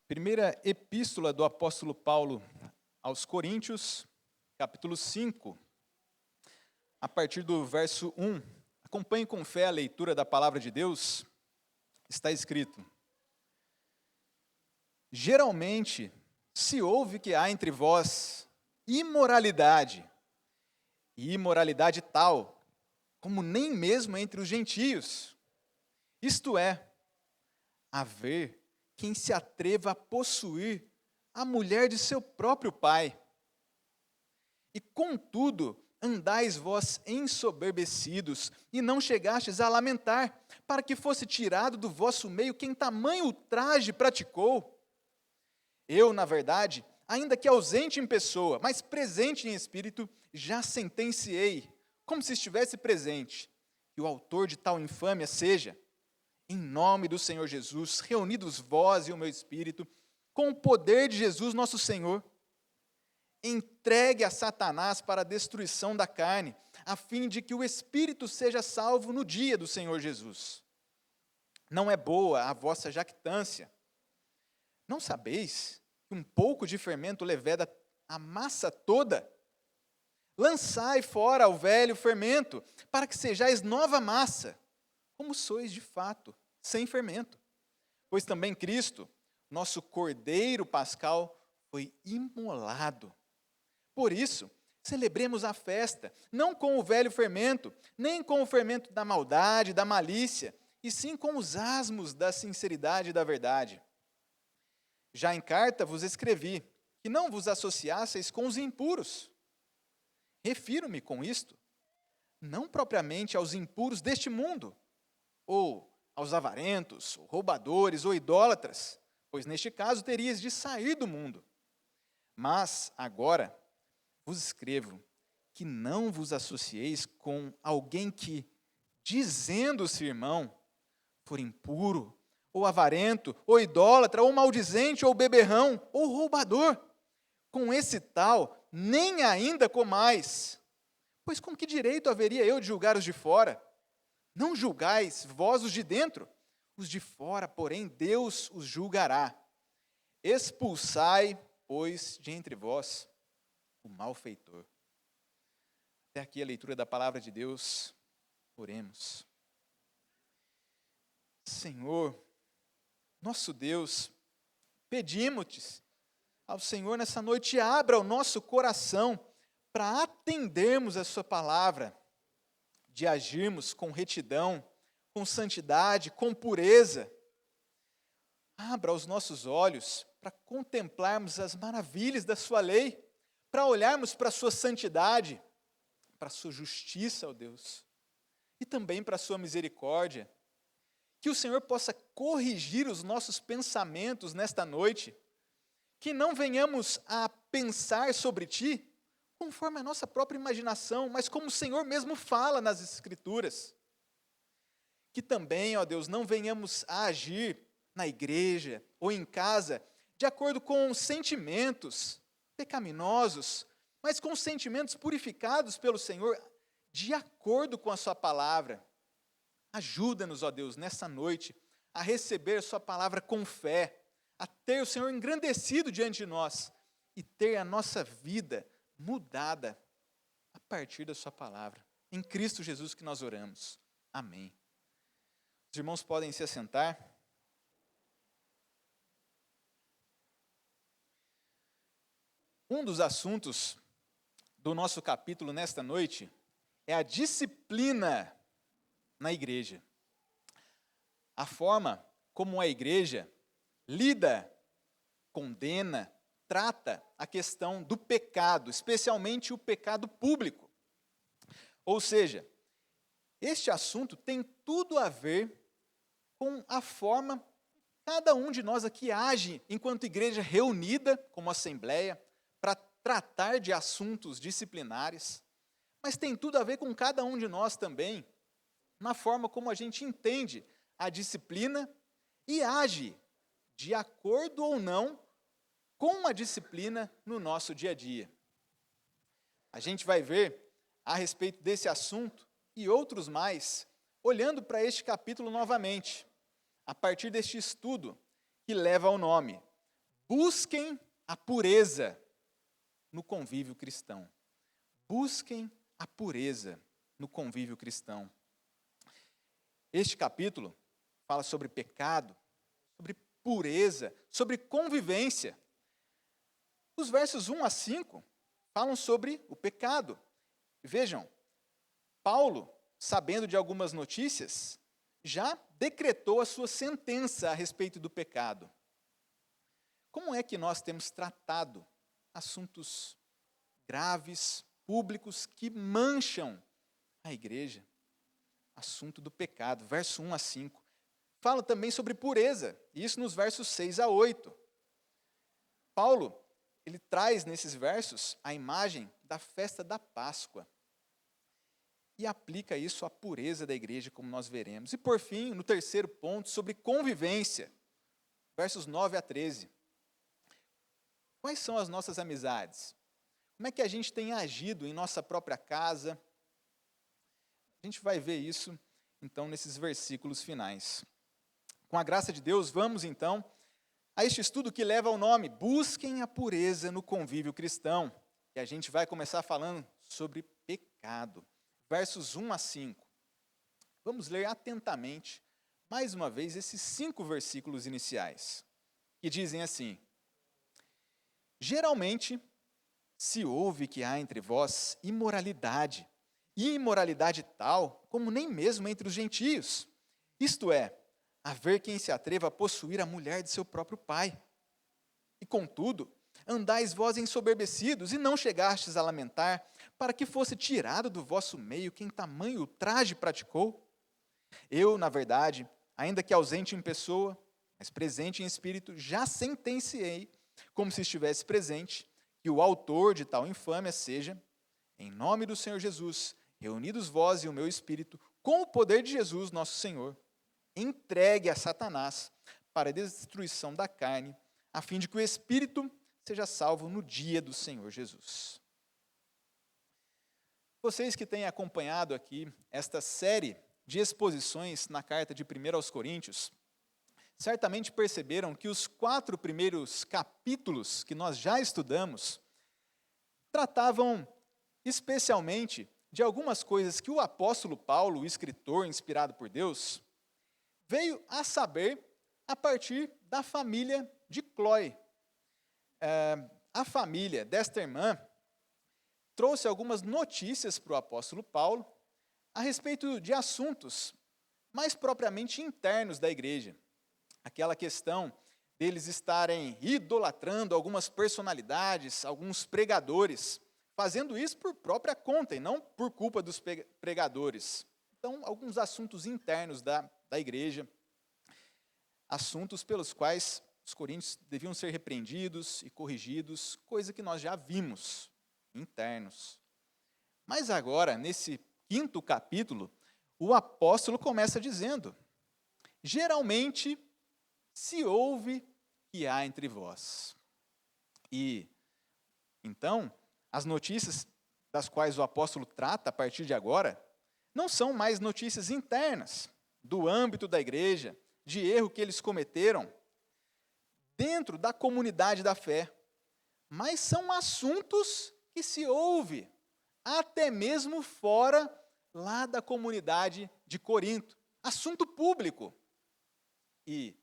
Primeira epístola do apóstolo Paulo aos Coríntios, capítulo 5, a partir do verso 1. Acompanhe com fé a leitura da palavra de Deus. Está escrito: geralmente se ouve que há entre vós imoralidade, e imoralidade tal, como nem mesmo entre os gentios. Isto é, haver quem se atreva a possuir a mulher de seu próprio pai. E contudo, andais vós ensoberbecidos, e não chegastes a lamentar, para que fosse tirado do vosso meio quem tamanho ultraje praticou. Eu, na verdade, ainda que ausente em pessoa, mas presente em espírito, já sentenciei, como se estivesse presente, que o autor de tal infâmia seja, em nome do Senhor Jesus, reunidos vós e o meu espírito, com o poder de Jesus nosso Senhor, entregue a Satanás para a destruição da carne, a fim de que o espírito seja salvo no dia do Senhor Jesus. Não é boa a vossa jactância. Não sabeis que um pouco de fermento leveda a massa toda? Lançai fora o velho fermento, para que sejais nova massa, como sois de fato, sem fermento. Pois também Cristo, nosso Cordeiro Pascal, foi imolado. Por isso, celebremos a festa, não com o velho fermento, nem com o fermento da maldade, da malícia, e sim com os asmos da sinceridade e da verdade. Já em carta vos escrevi, que não vos associasseis com os impuros. Refiro-me com isto, não propriamente aos impuros deste mundo, ou aos avarentos, ou roubadores, ou idólatras, pois neste caso terias de sair do mundo. Mas agora vos escrevo que não vos associeis com alguém que, dizendo-se irmão, for impuro, ou avarento, ou idólatra, ou maldizente, ou beberrão, ou roubador. Com esse tal, nem ainda comais. Pois com que direito haveria eu de julgar os de fora? Não julgais vós os de dentro? Os de fora, porém, Deus os julgará. Expulsai, pois, de entre vós o malfeitor. Até aqui a leitura da palavra de Deus. Oremos. Senhor, nosso Deus, pedimos-te ao Senhor nessa noite, abra o nosso coração para atendermos a sua palavra, de agirmos com retidão, com santidade, com pureza. Abra os nossos olhos para contemplarmos as maravilhas da sua lei, para olharmos para a sua santidade, para a sua justiça, ó Deus, e também para a sua misericórdia. Que o Senhor possa corrigir os nossos pensamentos nesta noite, que não venhamos a pensar sobre Ti conforme a nossa própria imaginação, mas como o Senhor mesmo fala nas Escrituras. Que também, ó Deus, não venhamos a agir na igreja ou em casa de acordo com sentimentos pecaminosos, mas com sentimentos purificados pelo Senhor, de acordo com a sua palavra. Ajuda-nos, ó Deus, nessa noite, a receber a sua palavra com fé, a ter o Senhor engrandecido diante de nós e ter a nossa vida mudada a partir da sua palavra. Em Cristo Jesus que nós oramos. Amém. Os irmãos podem se assentar. Um dos assuntos do nosso capítulo nesta noite é a disciplina na igreja. A forma como a igreja lida, condena, trata a questão do pecado, especialmente o pecado público. Ou seja, este assunto tem tudo a ver com a forma cada um de nós aqui age enquanto igreja reunida como assembleia para tratar de assuntos disciplinares, mas tem tudo a ver com cada um de nós também, na forma como a gente entende a disciplina e age de acordo ou não com a disciplina no nosso dia a dia. A gente vai ver a respeito desse assunto e outros mais, olhando para este capítulo novamente, a partir deste estudo que leva ao nome busquem a pureza no convívio cristão. Busquem a pureza no convívio cristão. Este capítulo fala sobre pecado, sobre pureza, sobre convivência. Os versos 1 a 5 falam sobre o pecado. Vejam, Paulo, sabendo de algumas notícias, já decretou a sua sentença a respeito do pecado. Como é que nós temos tratado assuntos graves, públicos, que mancham a igreja? Assunto do pecado, verso 1 a 5. Fala também sobre pureza, isso nos versos 6 a 8. Paulo, ele traz nesses versos a imagem da festa da Páscoa e aplica isso à pureza da igreja, como nós veremos. E por fim, no terceiro ponto, sobre convivência, versos 9 a 13. Quais são as nossas amizades? Como é que a gente tem agido em nossa própria casa? A gente vai ver isso, então, nesses versículos finais. Com a graça de Deus, vamos, então, a este estudo que leva ao nome Busquem a Pureza no Convívio Cristão. E a gente vai começar falando sobre pecado. Versos 1 a 5. Vamos ler atentamente, mais uma vez, esses 5 versículos iniciais, que dizem assim: Geralmente, se ouve que há entre vós imoralidade, e imoralidade tal como nem mesmo entre os gentios. Isto é, haver quem se atreva a possuir a mulher de seu próprio pai. E contudo, andais vós ensoberbecidos e não chegastes a lamentar, para que fosse tirado do vosso meio quem tamanho ultraje praticou? Eu, na verdade, ainda que ausente em pessoa, mas presente em espírito, já sentenciei, como se estivesse presente, que o autor de tal infâmia seja, em nome do Senhor Jesus, reunidos vós e o meu espírito, com o poder de Jesus, nosso Senhor, entregue a Satanás para a destruição da carne, a fim de que o espírito seja salvo no dia do Senhor Jesus. Vocês que têm acompanhado aqui esta série de exposições na carta de 1 aos Coríntios, certamente perceberam que os 4 primeiros capítulos que nós já estudamos tratavam especialmente de algumas coisas que o apóstolo Paulo, o escritor inspirado por Deus, veio a saber a partir da família de Cloe. A família desta irmã trouxe algumas notícias para o apóstolo Paulo a respeito de assuntos mais propriamente internos da igreja. Aquela questão deles estarem idolatrando algumas personalidades, alguns pregadores, fazendo isso por própria conta e não por culpa dos pregadores. Então, alguns assuntos internos da igreja, assuntos pelos quais os coríntios deviam ser repreendidos e corrigidos, coisa que nós já vimos, internos. Mas agora, nesse 5º capítulo, o apóstolo começa dizendo: geralmente se ouve que há entre vós. E, então, as notícias das quais o apóstolo trata a partir de agora, não são mais notícias internas, do âmbito da igreja, de erro que eles cometeram dentro da comunidade da fé, mas são assuntos que se ouve até mesmo fora lá da comunidade de Corinto, assunto público. E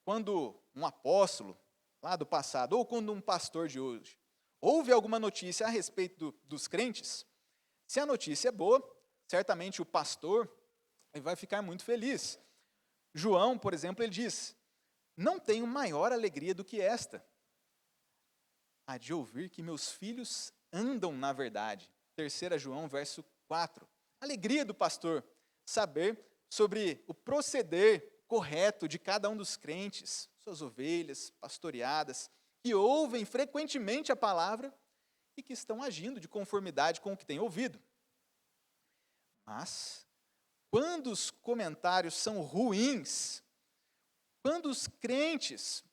quando um apóstolo lá do passado, ou quando um pastor de hoje, ouve alguma notícia a respeito dos crentes, se a notícia é boa, certamente o pastor vai ficar muito feliz. João, por exemplo, ele diz: não tenho maior alegria do que esta, a de ouvir que meus filhos andam na verdade. 3 João, verso 4. Alegria do pastor, saber sobre o proceder correto de cada um dos crentes, suas ovelhas pastoreadas, que ouvem frequentemente a palavra e que estão agindo de conformidade com o que têm ouvido. Mas, quando os comentários são ruins, quando os crentes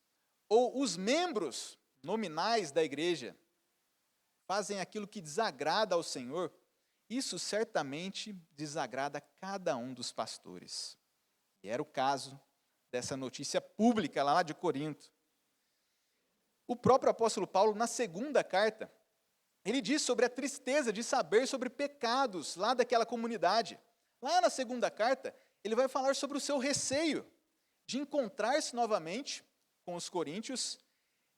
ou os membros nominais da igreja fazem aquilo que desagrada ao Senhor, isso certamente desagrada cada um dos pastores. E era o caso dessa notícia pública lá de Corinto. O próprio apóstolo Paulo, na segunda carta, ele diz sobre a tristeza de saber sobre pecados lá daquela comunidade. Lá na segunda carta, ele vai falar sobre o seu receio de encontrar-se novamente com os coríntios,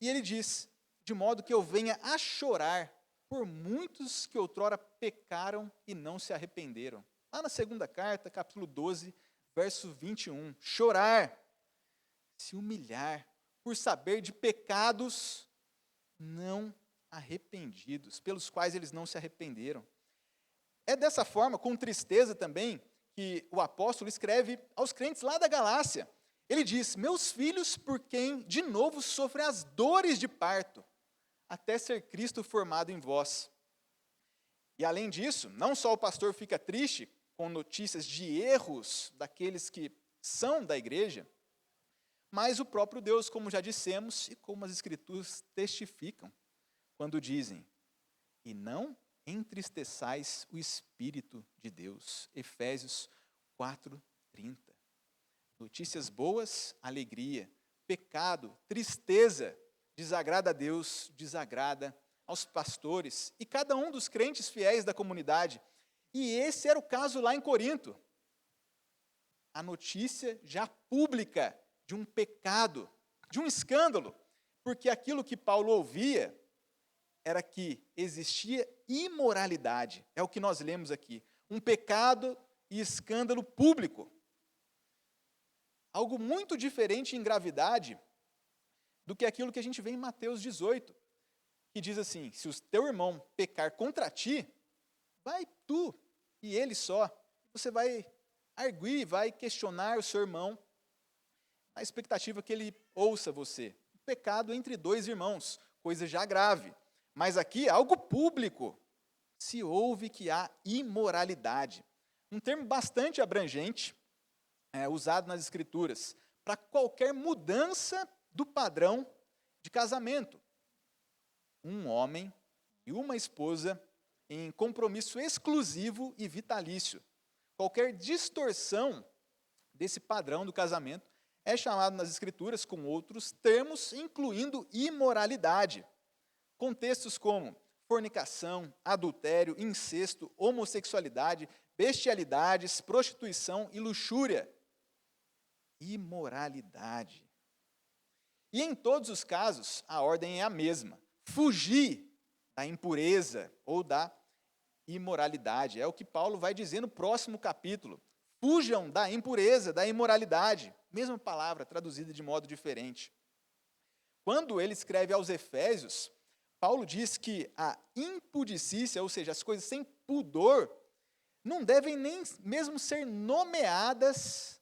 e ele diz, de modo que eu venha a chorar por muitos que outrora pecaram e não se arrependeram. Lá na segunda carta, capítulo 12, verso 21. Chorar, se humilhar, por saber de pecados não arrependidos, pelos quais eles não se arrependeram. É dessa forma, com tristeza também, que o apóstolo escreve aos crentes lá da Galácia. Ele diz, meus filhos, por quem de novo sofrem as dores de parto, até ser Cristo formado em vós. E além disso, não só o pastor fica triste com notícias de erros daqueles que são da igreja, mas o próprio Deus, como já dissemos, e como as Escrituras testificam, quando dizem, e não entristeçais o Espírito de Deus. Efésios 4:30. Notícias boas, alegria. Pecado, tristeza, desagrada a Deus, desagrada aos pastores e cada um dos crentes fiéis da comunidade. E esse era o caso lá em Corinto. A notícia já pública de um pecado, de um escândalo, porque aquilo que Paulo ouvia era que existia imoralidade, é o que nós lemos aqui, um pecado e escândalo público. Algo muito diferente em gravidade do que aquilo que a gente vê em Mateus 18, que diz assim, se o teu irmão pecar contra ti, vai tu e ele só, você vai arguir, vai questionar o seu irmão, na expectativa que ele ouça você. Pecado entre dois irmãos, coisa já grave. Mas aqui, algo público, se ouve que há imoralidade. Um termo bastante abrangente, usado nas Escrituras, para qualquer mudança do padrão de casamento. Um homem e uma esposa em compromisso exclusivo e vitalício. Qualquer distorção desse padrão do casamento é chamado nas Escrituras com outros termos, incluindo imoralidade. Contextos como fornicação, adultério, incesto, homossexualidade, bestialidades, prostituição e luxúria. Imoralidade. E em todos os casos, a ordem é a mesma. Fugir da impureza ou da imoralidade. É o que Paulo vai dizer no próximo capítulo. Fujam da impureza, da imoralidade. Mesma palavra, traduzida de modo diferente. Quando ele escreve aos Efésios, Paulo diz que a impudicícia, ou seja, as coisas sem pudor, não devem nem mesmo ser nomeadas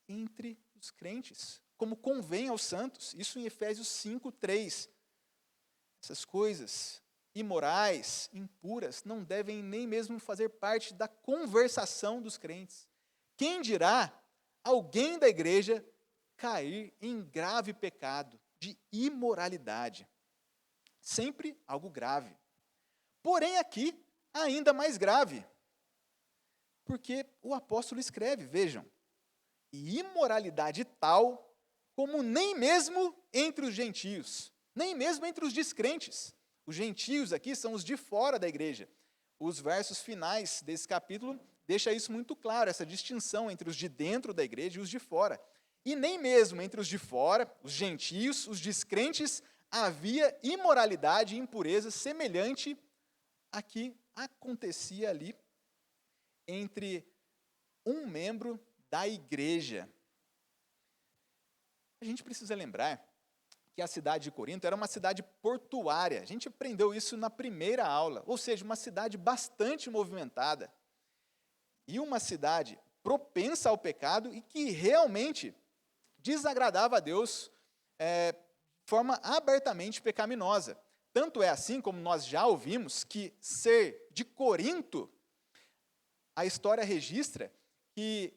entre os crentes, como convém aos santos. Isso em Efésios 5:3. Essas coisas imorais, impuras, não devem nem mesmo fazer parte da conversação dos crentes. Quem dirá alguém da igreja cair em grave pecado de imoralidade? Sempre algo grave. Porém, aqui, ainda mais grave. Porque o apóstolo escreve, vejam, e imoralidade tal como nem mesmo entre os gentios, nem mesmo entre os descrentes. Os gentios aqui são os de fora da igreja. Os versos finais desse capítulo deixam isso muito claro, essa distinção entre os de dentro da igreja e os de fora. E nem mesmo entre os de fora, os gentios, os descrentes, havia imoralidade e impureza semelhante a que acontecia ali entre um membro da igreja. A gente precisa lembrar que a cidade de Corinto era uma cidade portuária. A gente aprendeu isso na primeira aula, ou seja, uma cidade bastante movimentada. E uma cidade propensa ao pecado e que realmente desagradava a Deus de forma abertamente pecaminosa. Tanto é assim, como nós já ouvimos, que ser de Corinto, a história registra que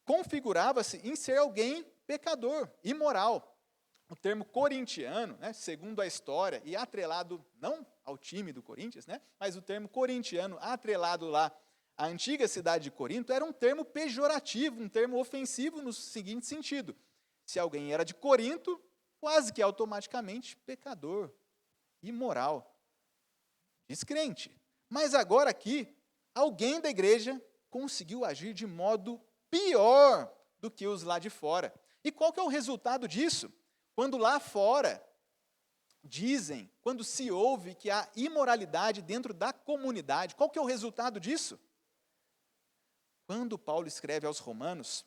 configurava-se em ser alguém pecador, imoral. O termo corintiano, segundo a história, e atrelado não ao time do Corinthians, mas o termo corintiano atrelado lá à antiga cidade de Corinto, era um termo pejorativo, um termo ofensivo no seguinte sentido: se alguém era de Corinto, quase que automaticamente pecador, imoral, descrente. Mas agora aqui, alguém da igreja conseguiu agir de modo pior do que os lá de fora. E qual que é o resultado disso? Quando lá fora dizem, quando se ouve que há imoralidade dentro da comunidade, qual que é o resultado disso? Quando Paulo escreve aos Romanos,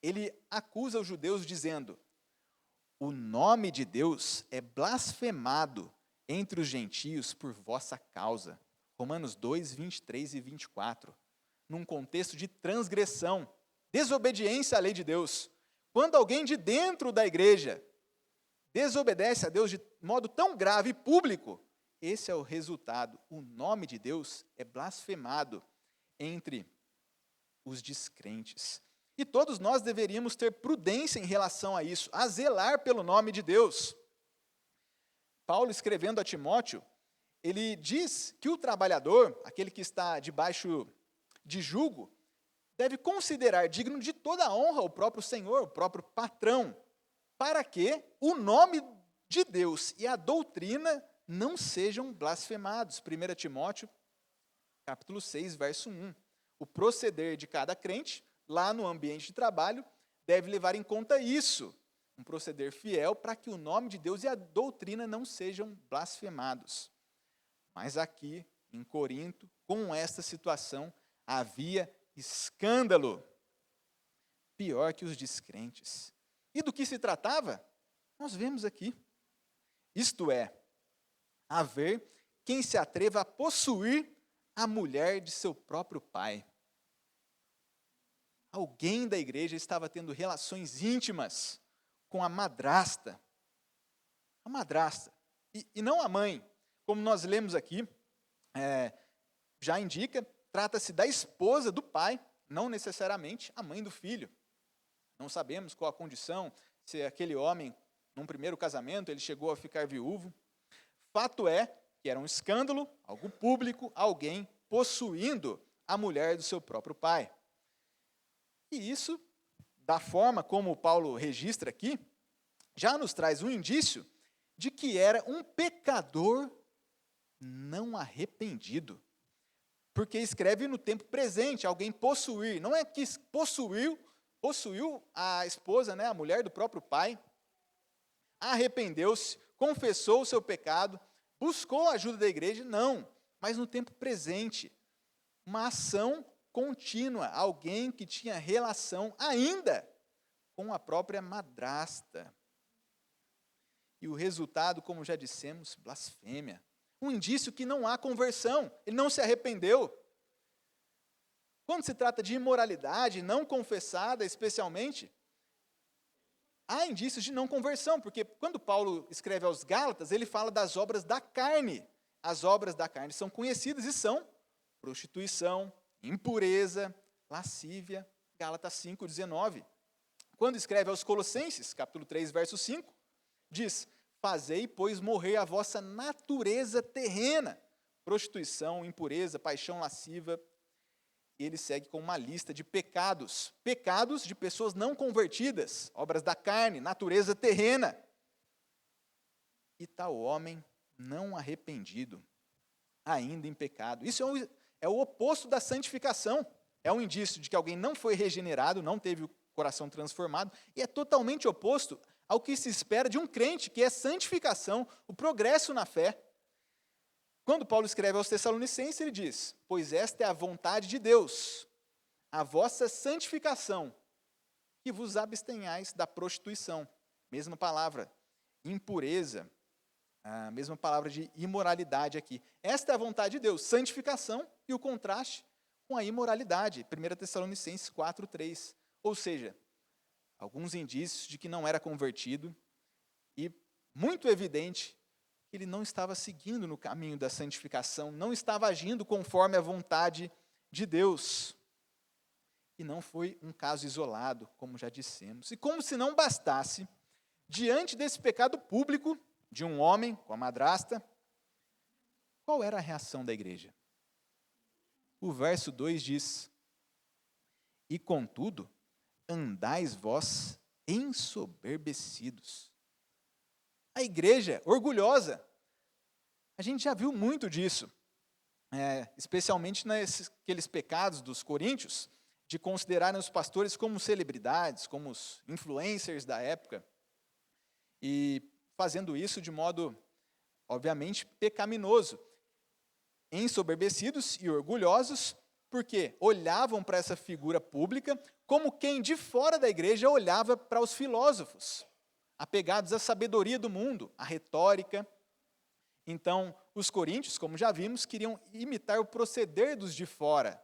ele acusa os judeus dizendo: o nome de Deus é blasfemado entre os gentios por vossa causa. Romanos 2, 23 e 24. Num contexto de transgressão, desobediência à lei de Deus. Quando alguém de dentro da igreja desobedece a Deus de modo tão grave e público, esse é o resultado. O nome de Deus é blasfemado entre os descrentes. E todos nós deveríamos ter prudência em relação a isso, a zelar pelo nome de Deus. Paulo, escrevendo a Timóteo, ele diz que o trabalhador, aquele que está debaixo de jugo, deve considerar digno de toda a honra o próprio Senhor, o próprio patrão, para que o nome de Deus e a doutrina não sejam blasfemados. 1 Timóteo, capítulo 6, verso 1. O proceder de cada crente, lá no ambiente de trabalho, deve levar em conta isso, um proceder fiel para que o nome de Deus e a doutrina não sejam blasfemados. Mas aqui, em Corinto, com esta situação, havia escândalo, pior que os descrentes. E do que se tratava? Nós vemos aqui. Isto é, haver quem se atreva a possuir a mulher de seu próprio pai. Alguém da igreja estava tendo relações íntimas com a madrasta. A madrasta. E não a mãe. Como nós lemos aqui, já indica, trata-se da esposa do pai, não necessariamente a mãe do filho. Não sabemos qual a condição, se aquele homem, num primeiro casamento, ele chegou a ficar viúvo. Fato é que era um escândalo, algo público, alguém possuindo a mulher do seu próprio pai. E isso, da forma como Paulo registra aqui, já nos traz um indício de que era um pecador não arrependido. Porque escreve no tempo presente, alguém possuir. Não é que possuiu a esposa, né, a mulher do próprio pai, arrependeu-se, confessou o seu pecado, buscou a ajuda da igreja, não, mas no tempo presente, uma ação contínua, alguém que tinha relação ainda com a própria madrasta. E o resultado, como já dissemos, blasfêmia. Um indício que não há conversão, ele não se arrependeu. Quando se trata de imoralidade não confessada, especialmente, há indícios de não conversão, porque quando Paulo escreve aos Gálatas, ele fala das obras da carne. As obras da carne são conhecidas e são prostituição, impureza, lascívia, Gálatas 5:19. Quando escreve aos Colossenses, capítulo 3, verso 5, diz: fazei, pois, morrer a vossa natureza terrena, prostituição, impureza, paixão lasciva. E ele segue com uma lista de pecados, pecados de pessoas não convertidas, obras da carne, natureza terrena. E tal homem não arrependido, ainda em pecado. Isso é o oposto da santificação. É um indício de que alguém não foi regenerado, não teve o coração transformado, e é totalmente oposto ao que se espera de um crente, que é santificação, o progresso na fé. Quando Paulo escreve aos Tessalonicenses, ele diz: pois esta é a vontade de Deus, a vossa santificação, que vos abstenhais da prostituição. Mesma palavra, impureza, a mesma palavra de imoralidade aqui. Esta é a vontade de Deus, santificação, e o contraste com a imoralidade, 1 Tessalonicenses 4:3. Ou seja, alguns indícios de que não era convertido e muito evidente que ele não estava seguindo no caminho da santificação, não estava agindo conforme a vontade de Deus. E não foi um caso isolado, como já dissemos. E como se não bastasse, diante desse pecado público de um homem com a madrasta, qual era a reação da igreja? O verso 2 diz: e contudo, andais vós ensoberbecidos. A igreja orgulhosa. A gente já viu muito disso, especialmente naqueles pecados dos coríntios, de considerarem os pastores como celebridades, como os influencers da época, e fazendo isso de modo, obviamente, pecaminoso. Ensoberbecidos e orgulhosos, porque olhavam para essa figura pública como quem de fora da igreja olhava para os filósofos, apegados à sabedoria do mundo, à retórica. Então, os coríntios, como já vimos, queriam imitar o proceder dos de fora,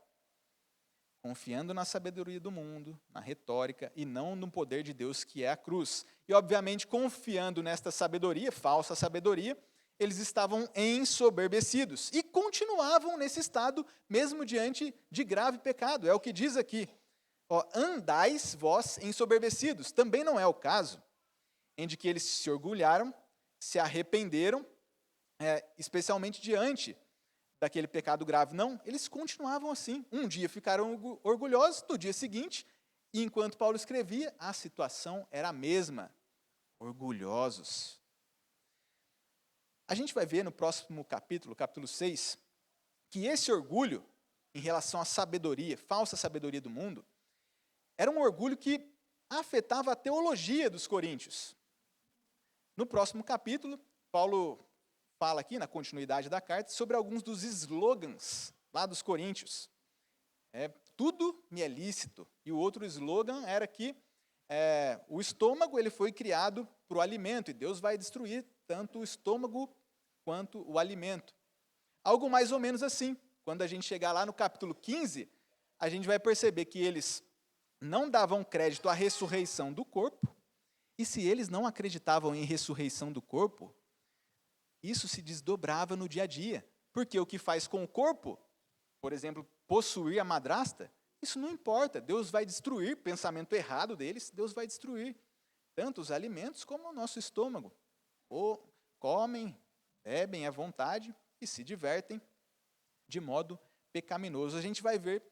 confiando na sabedoria do mundo, na retórica, e não no poder de Deus, que é a cruz. E, obviamente, confiando nesta sabedoria, falsa sabedoria, eles estavam ensoberbecidos e continuavam nesse estado, mesmo diante de grave pecado. É o que diz aqui. Andais vós ensoberbecidos. Também não é o caso em de que eles se orgulharam, se arrependeram, especialmente diante daquele pecado grave. Não, eles continuavam assim. Um dia ficaram orgulhosos, no dia seguinte, e enquanto Paulo escrevia, a situação era a mesma. Orgulhosos. A gente vai ver no próximo capítulo, capítulo 6, que esse orgulho, em relação à sabedoria, falsa sabedoria do mundo, era um orgulho que afetava a teologia dos coríntios. No próximo capítulo, Paulo fala aqui, na continuidade da carta, sobre alguns dos slogans lá dos coríntios. Tudo me é lícito. E o outro slogan era que o estômago ele foi criado para o alimento, e Deus vai destruir tanto o estômago quanto o alimento. Algo mais ou menos assim. Quando a gente chegar lá no capítulo 15, a gente vai perceber que eles não davam crédito à ressurreição do corpo, e se eles não acreditavam em ressurreição do corpo, isso se desdobrava no dia a dia. Porque o que faz com o corpo, por exemplo, possuir a madrasta, isso não importa. Deus vai destruir o pensamento errado deles, Deus vai destruir tanto os alimentos como o nosso estômago. Ou comem, bebem à vontade e se divertem de modo pecaminoso. A gente vai ver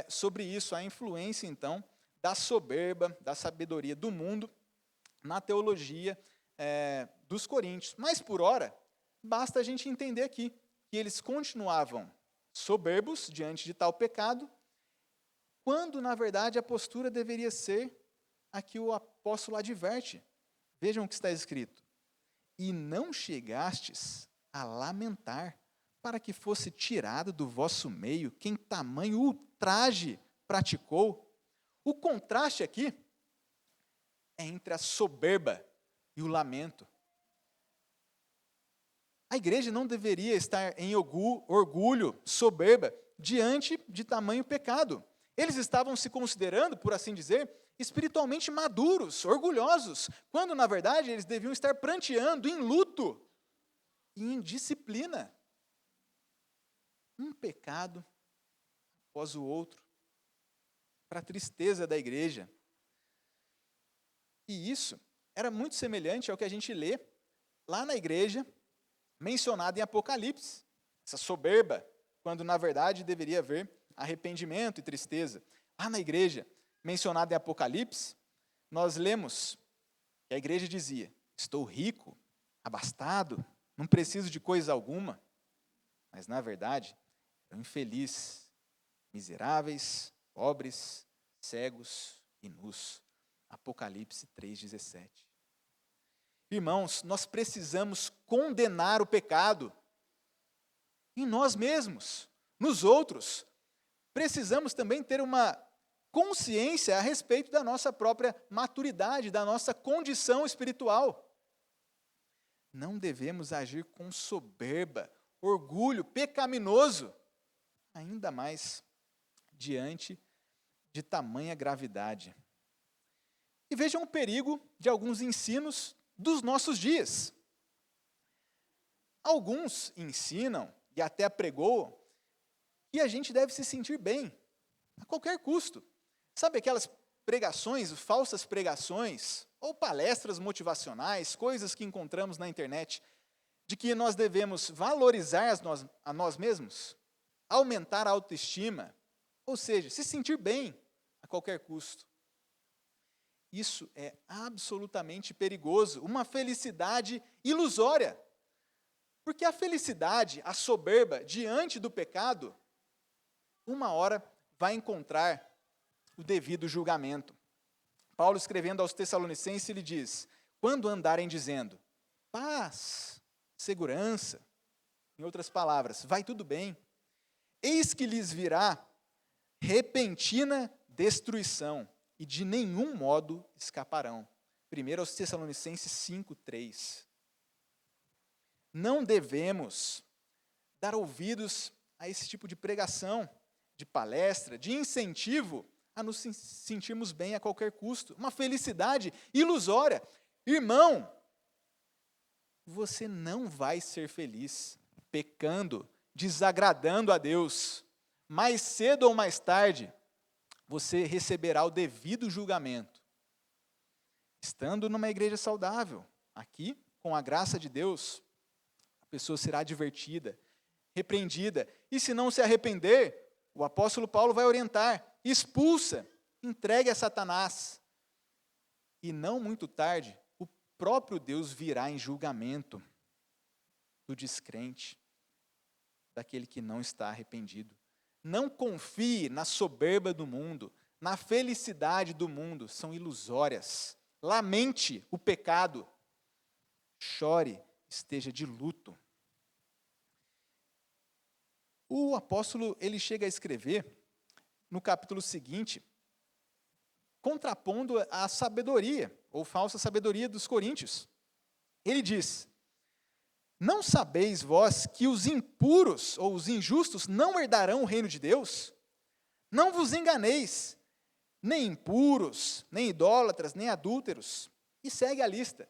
sobre isso, a influência, então, da soberba, da sabedoria do mundo na teologia dos coríntios. Mas, por ora, basta a gente entender aqui que eles continuavam soberbos diante de tal pecado, quando, na verdade, a postura deveria ser a que o apóstolo adverte. Vejam o que está escrito. E não chegastes a lamentar, para que fosse tirado do vosso meio quem tamanho ultraje praticou. O contraste aqui é entre a soberba e o lamento. A igreja não deveria estar em orgulho, soberba, diante de tamanho pecado. Eles estavam se considerando, por assim dizer, espiritualmente maduros, orgulhosos, quando, na verdade, eles deviam estar pranteando em luto e em disciplina. Um pecado após o outro, para a tristeza da igreja. E isso era muito semelhante ao que a gente lê lá na igreja, mencionado em Apocalipse, essa soberba, quando na verdade deveria haver arrependimento e tristeza. Lá na igreja, mencionada em Apocalipse, nós lemos que a igreja dizia: estou rico, abastado, não preciso de coisa alguma. Mas na verdade, eram infeliz, miseráveis, pobres, cegos e nus. Apocalipse 3,17. Irmãos, nós precisamos condenar o pecado em nós mesmos, nos outros. Precisamos também ter uma consciência a respeito da nossa própria maturidade, da nossa condição espiritual. Não devemos agir com soberba, orgulho pecaminoso, ainda mais diante de tamanha gravidade. E vejam o perigo de alguns ensinos dos nossos dias. Alguns ensinam e até apregoam que a gente deve se sentir bem, a qualquer custo. Sabe aquelas pregações, falsas pregações, ou palestras motivacionais, coisas que encontramos na internet, de que nós devemos valorizar a nós mesmos, aumentar a autoestima, ou seja, se sentir bem a qualquer custo. Isso é absolutamente perigoso, uma felicidade ilusória. Porque a felicidade, a soberba diante do pecado, uma hora vai encontrar o devido julgamento. Paulo, escrevendo aos Tessalonicenses, ele diz: quando andarem dizendo paz, segurança, em outras palavras, vai tudo bem, eis que lhes virá repentina destruição, e de nenhum modo escaparão. 1 aos Tessalonicenses 5:3. Não devemos dar ouvidos a esse tipo de pregação, de palestra, de incentivo a nos sentirmos bem a qualquer custo. Uma felicidade ilusória. Irmão, você não vai ser feliz pecando, desagradando a Deus. Mais cedo ou mais tarde, você receberá o devido julgamento. Estando numa igreja saudável, aqui, com a graça de Deus, a pessoa será advertida, repreendida, e se não se arrepender, o apóstolo Paulo vai orientar: expulsa, entregue a Satanás. E não muito tarde, o próprio Deus virá em julgamento do descrente, daquele que não está arrependido. Não confie na soberba do mundo, na felicidade do mundo, são ilusórias. Lamente o pecado, chore, esteja de luto. O apóstolo, ele chega a escrever, no capítulo seguinte, contrapondo a sabedoria, ou falsa sabedoria dos coríntios. Ele diz: não sabeis vós que os impuros ou os injustos não herdarão o reino de Deus? Não vos enganeis, nem impuros, nem idólatras, nem adúlteros. E segue a lista.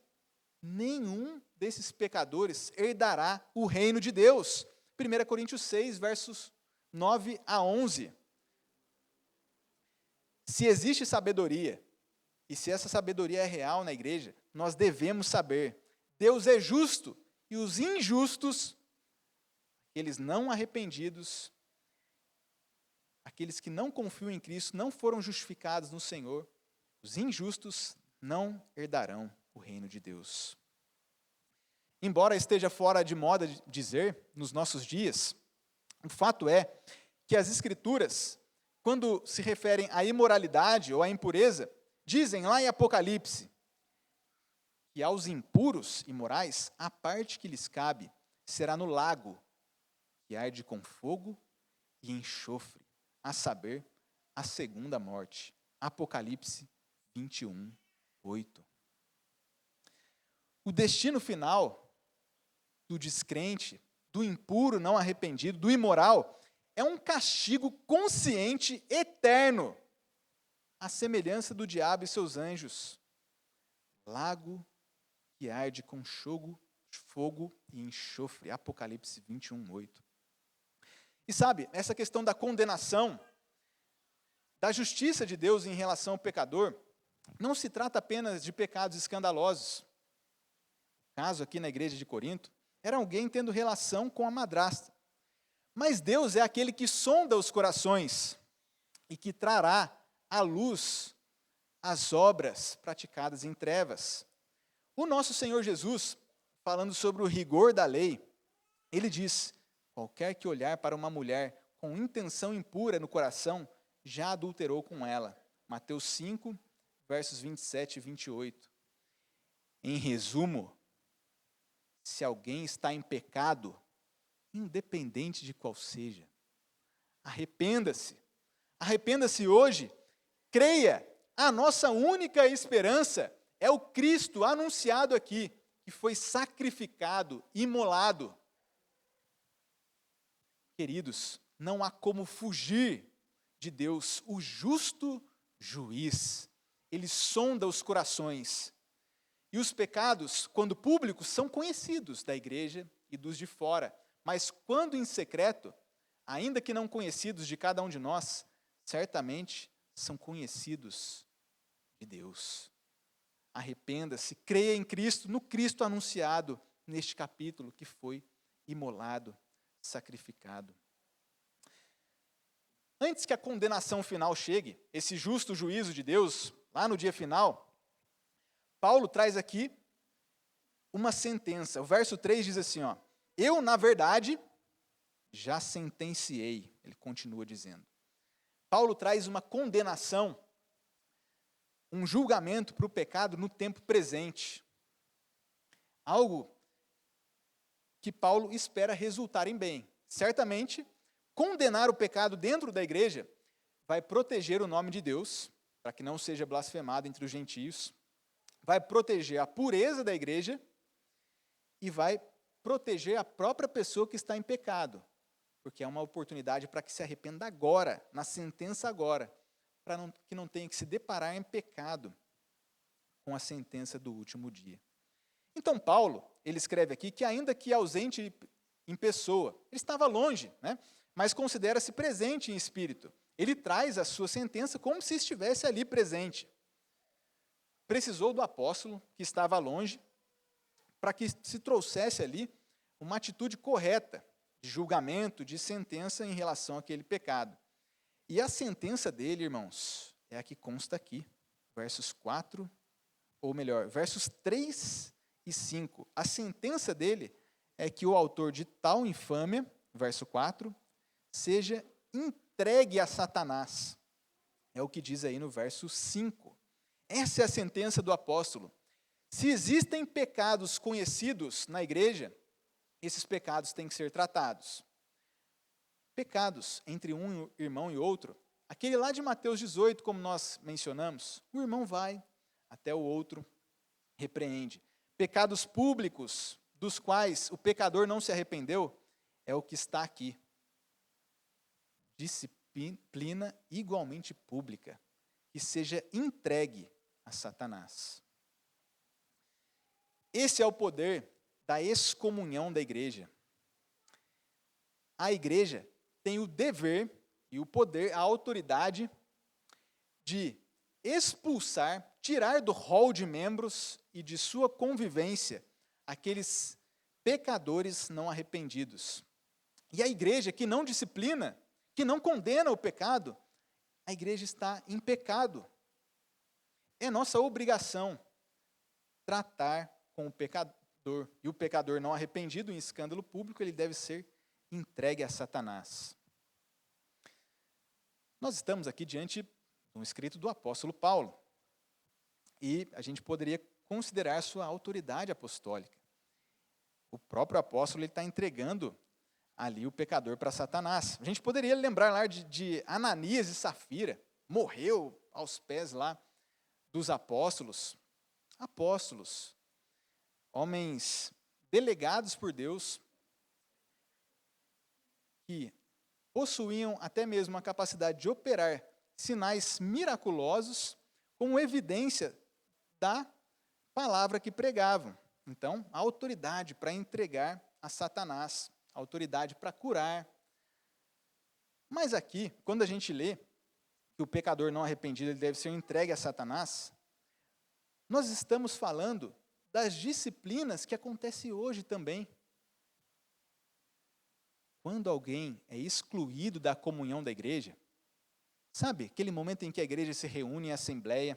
Nenhum desses pecadores herdará o reino de Deus. 1 Coríntios 6, versos 9 a 11. Se existe sabedoria, e se essa sabedoria é real na igreja, nós devemos saber: Deus é justo, e os injustos, aqueles não arrependidos, aqueles que não confiam em Cristo, não foram justificados no Senhor, os injustos não herdarão o reino de Deus. Embora esteja fora de moda dizer, nos nossos dias, o fato é que as Escrituras, quando se referem à imoralidade ou à impureza, dizem lá em Apocalipse que aos impuros, imorais, a parte que lhes cabe será no lago, que arde com fogo e enxofre, a saber, a segunda morte. Apocalipse 21, 8. O destino final do descrente, do impuro não arrependido, do imoral, é um castigo consciente eterno, à semelhança do diabo e seus anjos. Lago que arde com fogo e enxofre. Apocalipse 21, 8. E sabe, essa questão da condenação, da justiça de Deus em relação ao pecador, não se trata apenas de pecados escandalosos. O caso aqui na igreja de Corinto era alguém tendo relação com a madrasta. Mas Deus é aquele que sonda os corações e que trará à luz as obras praticadas em trevas. O nosso Senhor Jesus, falando sobre o rigor da lei, ele diz: qualquer que olhar para uma mulher com intenção impura no coração, já adulterou com ela. Mateus 5, versos 27 e 28. Em resumo, se alguém está em pecado, independente de qual seja, arrependa-se. Arrependa-se hoje. Creia, a nossa única esperança é o Cristo anunciado aqui, que foi sacrificado, imolado. Queridos, não há como fugir de Deus, o justo juiz. Ele sonda os corações. E os pecados, quando públicos, são conhecidos da igreja e dos de fora. Mas quando em secreto, ainda que não conhecidos de cada um de nós, certamente são conhecidos de Deus. Arrependa-se, creia em Cristo, no Cristo anunciado neste capítulo, que foi imolado, sacrificado. Antes que a condenação final chegue, esse justo juízo de Deus, lá no dia final, Paulo traz aqui uma sentença. O verso 3 diz assim, ó: eu, na verdade, já sentenciei. Ele continua dizendo. Paulo traz uma condenação, um julgamento para o pecado no tempo presente. Algo que Paulo espera resultar em bem. Certamente, condenar o pecado dentro da igreja vai proteger o nome de Deus, para que não seja blasfemado entre os gentios, vai proteger a pureza da igreja e vai proteger a própria pessoa que está em pecado, porque é uma oportunidade para que se arrependa agora, na sentença agora, para que não tenha que se deparar em pecado com a sentença do último dia. Então Paulo, ele escreve aqui que ainda que ausente em pessoa, ele estava longe, né? Mas considera-se presente em espírito. Ele traz a sua sentença como se estivesse ali presente. Precisou do apóstolo, que estava longe, para que se trouxesse ali uma atitude correta de julgamento, de sentença em relação àquele pecado. E a sentença dele, irmãos, é a que consta aqui, versos 4, ou melhor, versos 3 e 5. A sentença dele é que o autor de tal infâmia, verso 4, seja entregue a Satanás. É o que diz aí no verso 5. Essa é a sentença do apóstolo. Se existem pecados conhecidos na igreja, esses pecados têm que ser tratados. Pecados entre um irmão e outro, aquele lá de Mateus 18, como nós mencionamos, o irmão vai até o outro, repreende. Pecados públicos, dos quais o pecador não se arrependeu, é o que está aqui. Disciplina igualmente pública, que seja entregue a Satanás. Esse é o poder da excomunhão da igreja. A igreja tem o dever e o poder, a autoridade de expulsar, tirar do rol de membros e de sua convivência aqueles pecadores não arrependidos. E a igreja que não disciplina, que não condena o pecado, a igreja está em pecado. É nossa obrigação tratar com o pecador. E o pecador não arrependido em escândalo público, ele deve ser entregue a Satanás. Nós estamos aqui diante de um escrito do apóstolo Paulo. E a gente poderia considerar sua autoridade apostólica. O próprio apóstolo está entregando ali o pecador para Satanás. A gente poderia lembrar lá de Ananias e Safira, morreu aos pés lá dos apóstolos. Apóstolos, homens delegados por Deus, que possuíam até mesmo a capacidade de operar sinais miraculosos como evidência da palavra que pregavam. Então, a autoridade para entregar a Satanás, a autoridade para curar. Mas aqui, quando a gente lê que o pecador não arrependido ele deve ser entregue a Satanás, nós estamos falando das disciplinas que acontecem hoje também. Quando alguém é excluído da comunhão da igreja, sabe, aquele momento em que a igreja se reúne em assembleia,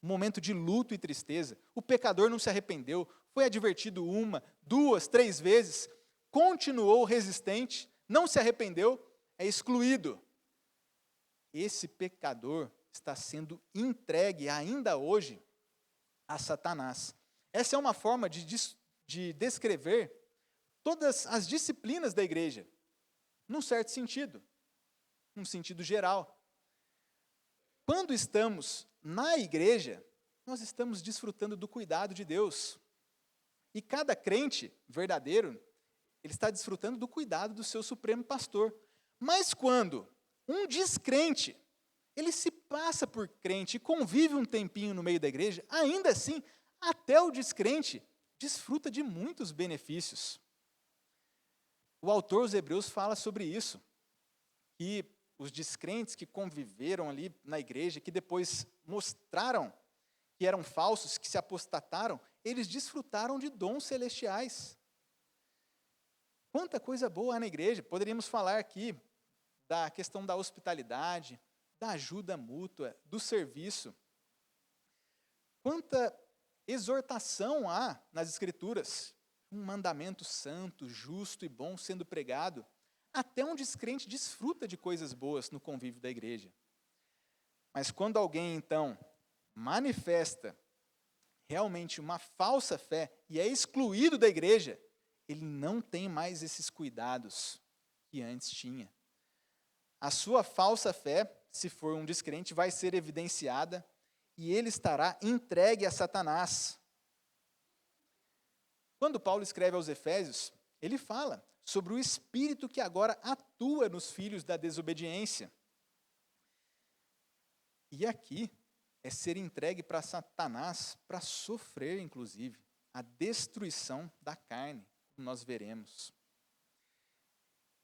um momento de luto e tristeza, o pecador não se arrependeu, foi advertido 1, 2, 3 vezes, continuou resistente, não se arrependeu, é excluído. Esse pecador está sendo entregue ainda hoje a Satanás. Essa é uma forma de descrever todas as disciplinas da igreja, num certo sentido, num sentido geral. Quando estamos na igreja, nós estamos desfrutando do cuidado de Deus. E cada crente verdadeiro, ele está desfrutando do cuidado do seu supremo pastor. Mas quando um descrente, ele se passa por crente e convive um tempinho no meio da igreja, ainda assim, até o descrente desfruta de muitos benefícios. O autor aos Hebreus fala sobre isso, que os descrentes que conviveram ali na igreja, que depois mostraram que eram falsos, que se apostataram, eles desfrutaram de dons celestiais. Quanta coisa boa há na igreja. Poderíamos falar aqui da questão da hospitalidade, da ajuda mútua, do serviço. Quanta exortação há nas Escrituras, um mandamento santo, justo e bom sendo pregado, até um descrente desfruta de coisas boas no convívio da igreja. Mas quando alguém, então, manifesta realmente uma falsa fé e é excluído da igreja, ele não tem mais esses cuidados que antes tinha. A sua falsa fé, se for um descrente, vai ser evidenciada e ele estará entregue a Satanás. Quando Paulo escreve aos Efésios, ele fala sobre o espírito que agora atua nos filhos da desobediência. E aqui é ser entregue para Satanás para sofrer, inclusive, a destruição da carne, como nós veremos.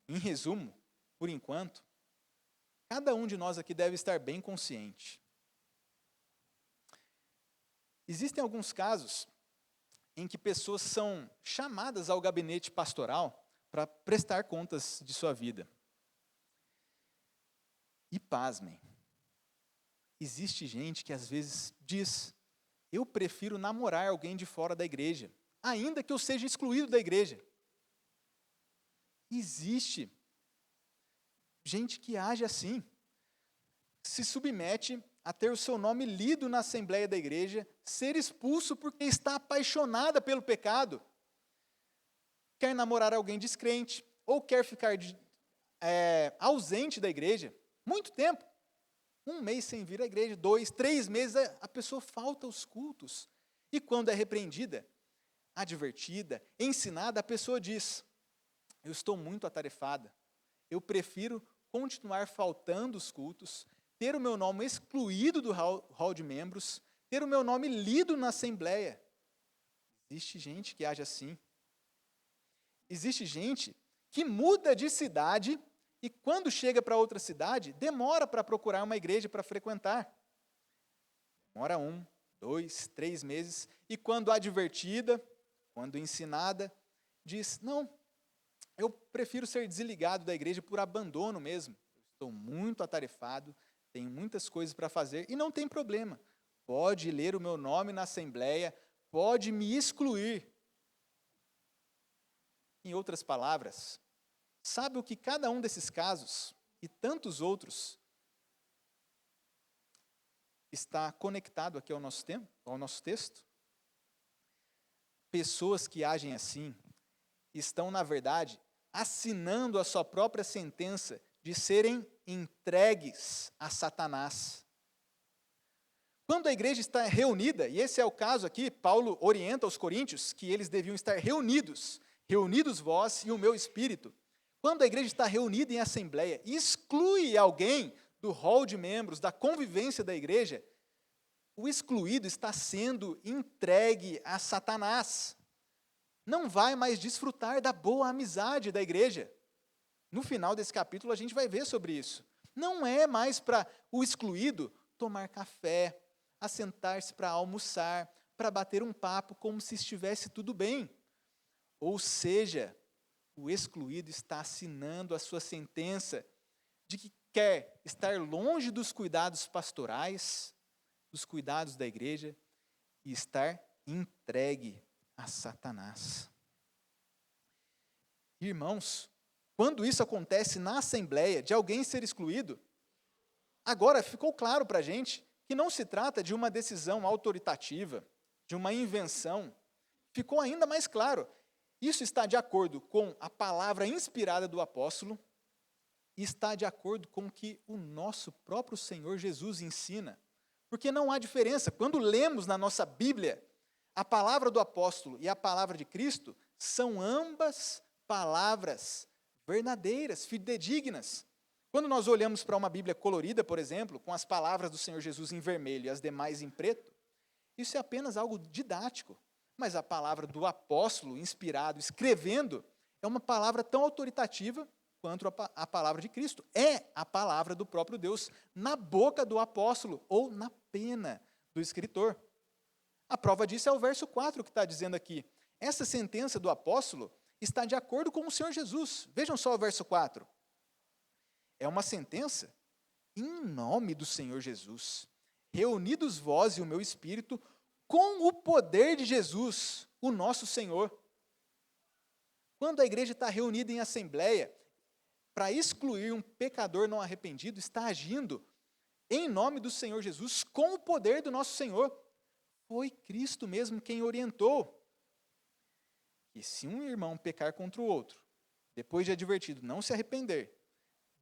Em resumo, por enquanto, cada um de nós aqui deve estar bem consciente. Existem alguns casos em que pessoas são chamadas ao gabinete pastoral para prestar contas de sua vida. E pasmem, existe gente que às vezes diz: eu prefiro namorar alguém de fora da igreja, ainda que eu seja excluído da igreja. Existe gente que age assim, se submete a ter o seu nome lido na assembleia da igreja, ser expulso porque está apaixonada pelo pecado, quer namorar alguém descrente, ou quer ficar ausente da igreja, muito tempo, 1 mês sem vir à igreja, 2, 3 meses, a pessoa falta aos cultos, e quando é repreendida, advertida, ensinada, a pessoa diz: eu estou muito atarefada, eu prefiro continuar faltando os cultos, ter o meu nome excluído do hall de membros, ter o meu nome lido na assembleia. Existe gente que age assim. Existe gente que muda de cidade e quando chega para outra cidade, demora para procurar uma igreja para frequentar. Demora 1, 2, 3 meses, e quando advertida, quando ensinada, diz: não, eu prefiro ser desligado da igreja por abandono mesmo. Estou muito atarefado, tenho muitas coisas para fazer, e não tem problema. Pode ler o meu nome na assembleia, pode me excluir. Em outras palavras, sabe o que cada um desses casos, e tantos outros, está conectado aqui ao nosso texto? Pessoas que agem assim, estão, na verdade, assinando a sua própria sentença de serem entregues a Satanás. Quando a igreja está reunida, e esse é o caso aqui, Paulo orienta os coríntios que eles deviam estar reunidos vós e o meu espírito. Quando a igreja está reunida em assembleia e exclui alguém do hall de membros, da convivência da igreja, o excluído está sendo entregue a Satanás. Não vai mais desfrutar da boa amizade da igreja. No final desse capítulo a gente vai ver sobre isso. Não é mais para o excluído tomar café, assentar-se para almoçar, para bater um papo como se estivesse tudo bem. Ou seja, o excluído está assinando a sua sentença de que quer estar longe dos cuidados pastorais, dos cuidados da igreja, e estar entregue a Satanás. Irmãos, quando isso acontece na assembleia, de alguém ser excluído, agora ficou claro para a gente que não se trata de uma decisão autoritativa, de uma invenção. Ficou ainda mais claro. Isso está de acordo com a palavra inspirada do apóstolo e está de acordo com o que o nosso próprio Senhor Jesus ensina. Porque não há diferença. Quando lemos na nossa Bíblia, a palavra do apóstolo e a palavra de Cristo são ambas palavras verdadeiras, fidedignas. Quando nós olhamos para uma Bíblia colorida, por exemplo, com as palavras do Senhor Jesus em vermelho e as demais em preto, isso é apenas algo didático. Mas a palavra do apóstolo inspirado, escrevendo, é uma palavra tão autoritativa quanto a palavra de Cristo. É a palavra do próprio Deus na boca do apóstolo ou na pena do escritor. A prova disso é o verso 4 que está dizendo aqui. Essa sentença do apóstolo está de acordo com o Senhor Jesus. Vejam só o verso 4. É uma sentença em nome do Senhor Jesus. Reunidos vós e o meu espírito, com o poder de Jesus, o nosso Senhor. Quando a igreja está reunida em assembleia para excluir um pecador não arrependido, está agindo em nome do Senhor Jesus, com o poder do nosso Senhor. Foi Cristo mesmo quem orientou. E se um irmão pecar contra o outro, depois de advertido não se arrepender,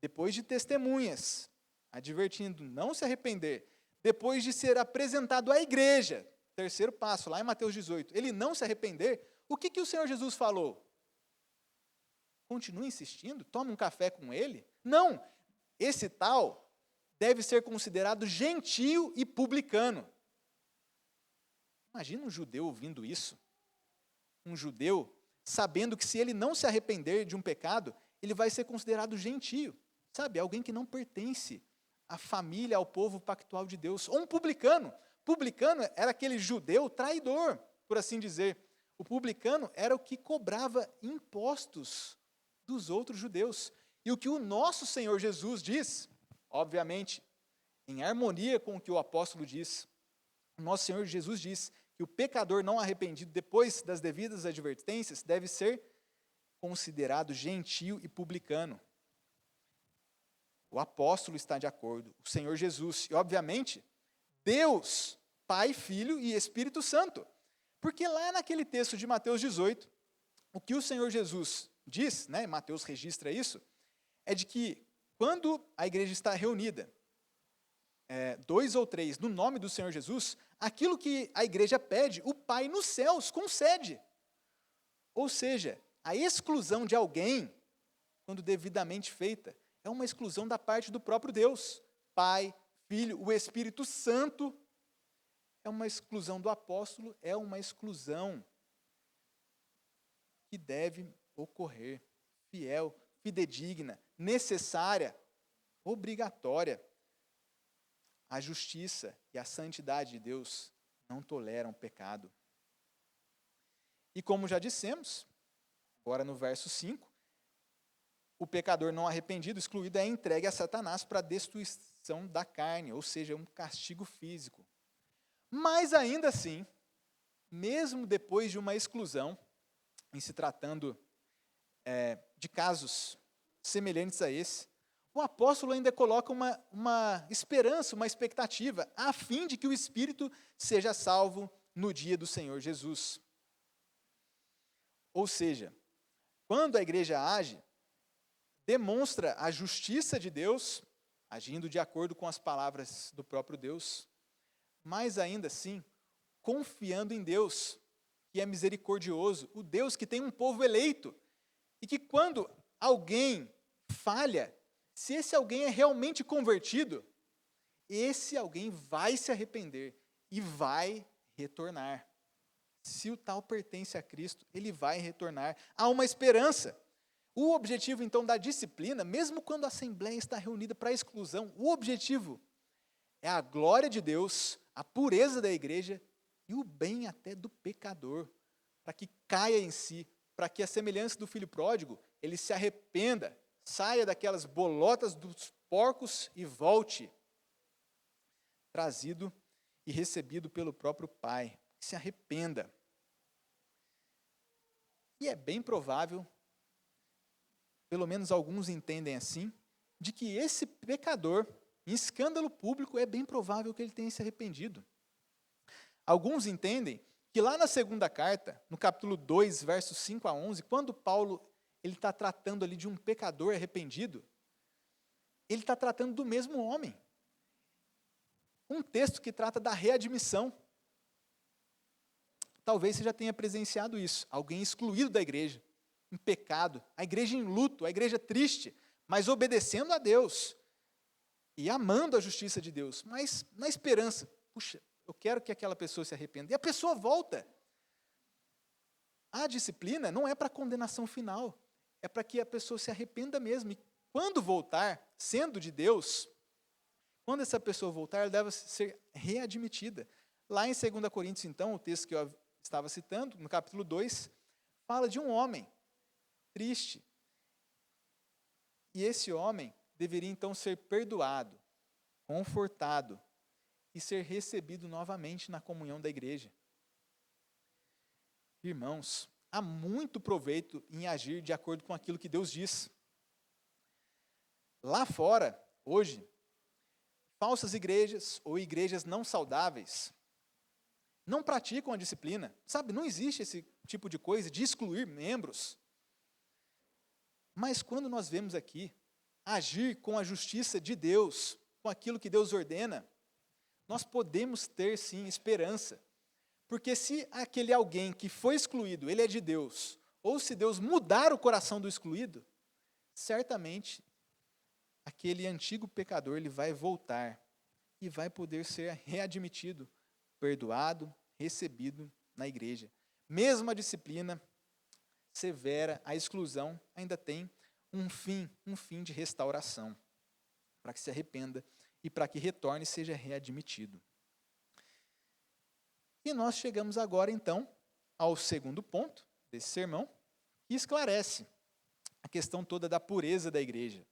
depois de testemunhas advertindo não se arrepender, depois de ser apresentado à igreja, terceiro passo, lá em Mateus 18, ele não se arrepender, o que o Senhor Jesus falou? Continua insistindo? Toma um café com ele? Não, esse tal deve ser considerado gentio e publicano. Imagina um judeu ouvindo isso. Um judeu sabendo que se ele não se arrepender de um pecado, ele vai ser considerado gentio. Sabe, alguém que não pertence à família, ao povo pactual de Deus. Ou um publicano. Publicano era aquele judeu traidor, por assim dizer. O publicano era o que cobrava impostos dos outros judeus. E o que o nosso Senhor Jesus diz, obviamente, em harmonia com o que o apóstolo diz, o nosso Senhor Jesus diz que o pecador não arrependido, depois das devidas advertências, deve ser considerado gentio e publicano. O apóstolo está de acordo, o Senhor Jesus, e obviamente, Deus, Pai, Filho e Espírito Santo. Porque lá naquele texto de Mateus 18, o que o Senhor Jesus diz, né, Mateus registra isso, é de que quando a igreja está reunida, 2 ou 3, no nome do Senhor Jesus, aquilo que a igreja pede, o Pai nos céus concede. Ou seja, a exclusão de alguém, quando devidamente feita, é uma exclusão da parte do próprio Deus. Pai, Filho, o Espírito Santo, é uma exclusão do apóstolo, é uma exclusão que deve ocorrer, fiel, fidedigna, necessária, obrigatória. A justiça e a santidade de Deus não toleram pecado. E como já dissemos, agora no verso 5, o pecador não arrependido, excluído, é entregue a Satanás para a destruição da carne, ou seja, um castigo físico. Mas ainda assim, mesmo depois de uma exclusão, em se tratando de casos semelhantes a esse, o apóstolo ainda coloca uma esperança, uma expectativa, a fim de que o espírito seja salvo no dia do Senhor Jesus. Ou seja, quando a igreja age, demonstra a justiça de Deus, agindo de acordo com as palavras do próprio Deus, mas ainda assim, confiando em Deus, que é misericordioso, o Deus que tem um povo eleito, e que quando alguém falha, se esse alguém é realmente convertido, esse alguém vai se arrepender e vai retornar. Se o tal pertence a Cristo, ele vai retornar. Há uma esperança. O objetivo, então, da disciplina, mesmo quando a assembleia está reunida para a exclusão, o objetivo é a glória de Deus, a pureza da igreja e o bem até do pecador, para que caia em si, para que a semelhança do filho pródigo, ele se arrependa, saia daquelas bolotas dos porcos e volte, trazido e recebido pelo próprio Pai, que se arrependa. E é bem provável, pelo menos alguns entendem assim, de que esse pecador, em escândalo público, é bem provável que ele tenha se arrependido. Alguns entendem que lá na segunda carta, no capítulo 2, versos 5 a 11, quando Paulo está tratando ali de um pecador arrependido, ele está tratando do mesmo homem. Um texto que trata da readmissão. Talvez você já tenha presenciado isso, alguém excluído da igreja, em pecado, a igreja em luto, a igreja triste, mas obedecendo a Deus e amando a justiça de Deus, mas na esperança, puxa, eu quero que aquela pessoa se arrependa. E a pessoa volta. A disciplina não é para condenação final, é para que a pessoa se arrependa mesmo. E quando voltar, sendo de Deus, quando essa pessoa voltar, ela deve ser readmitida. Lá em 2 Coríntios, então, o texto que eu estava citando, no capítulo 2, fala de um homem triste. E esse homem deveria, então, ser perdoado, confortado e ser recebido novamente na comunhão da igreja. Irmãos, há muito proveito em agir de acordo com aquilo que Deus diz. Lá fora, hoje, falsas igrejas ou igrejas não saudáveis não praticam a disciplina. Sabe, não existe esse tipo de coisa de excluir membros. Mas quando nós vemos aqui agir com a justiça de Deus, com aquilo que Deus ordena, nós podemos ter sim esperança. Porque se aquele alguém que foi excluído, ele é de Deus, ou se Deus mudar o coração do excluído, certamente aquele antigo pecador ele vai voltar e vai poder ser readmitido, perdoado, recebido na igreja. Mesmo a disciplina severa, a exclusão ainda tem um fim de restauração, para que se arrependa e para que retorne e seja readmitido. E nós chegamos agora, então, ao segundo ponto desse sermão, que esclarece a questão toda da pureza da igreja.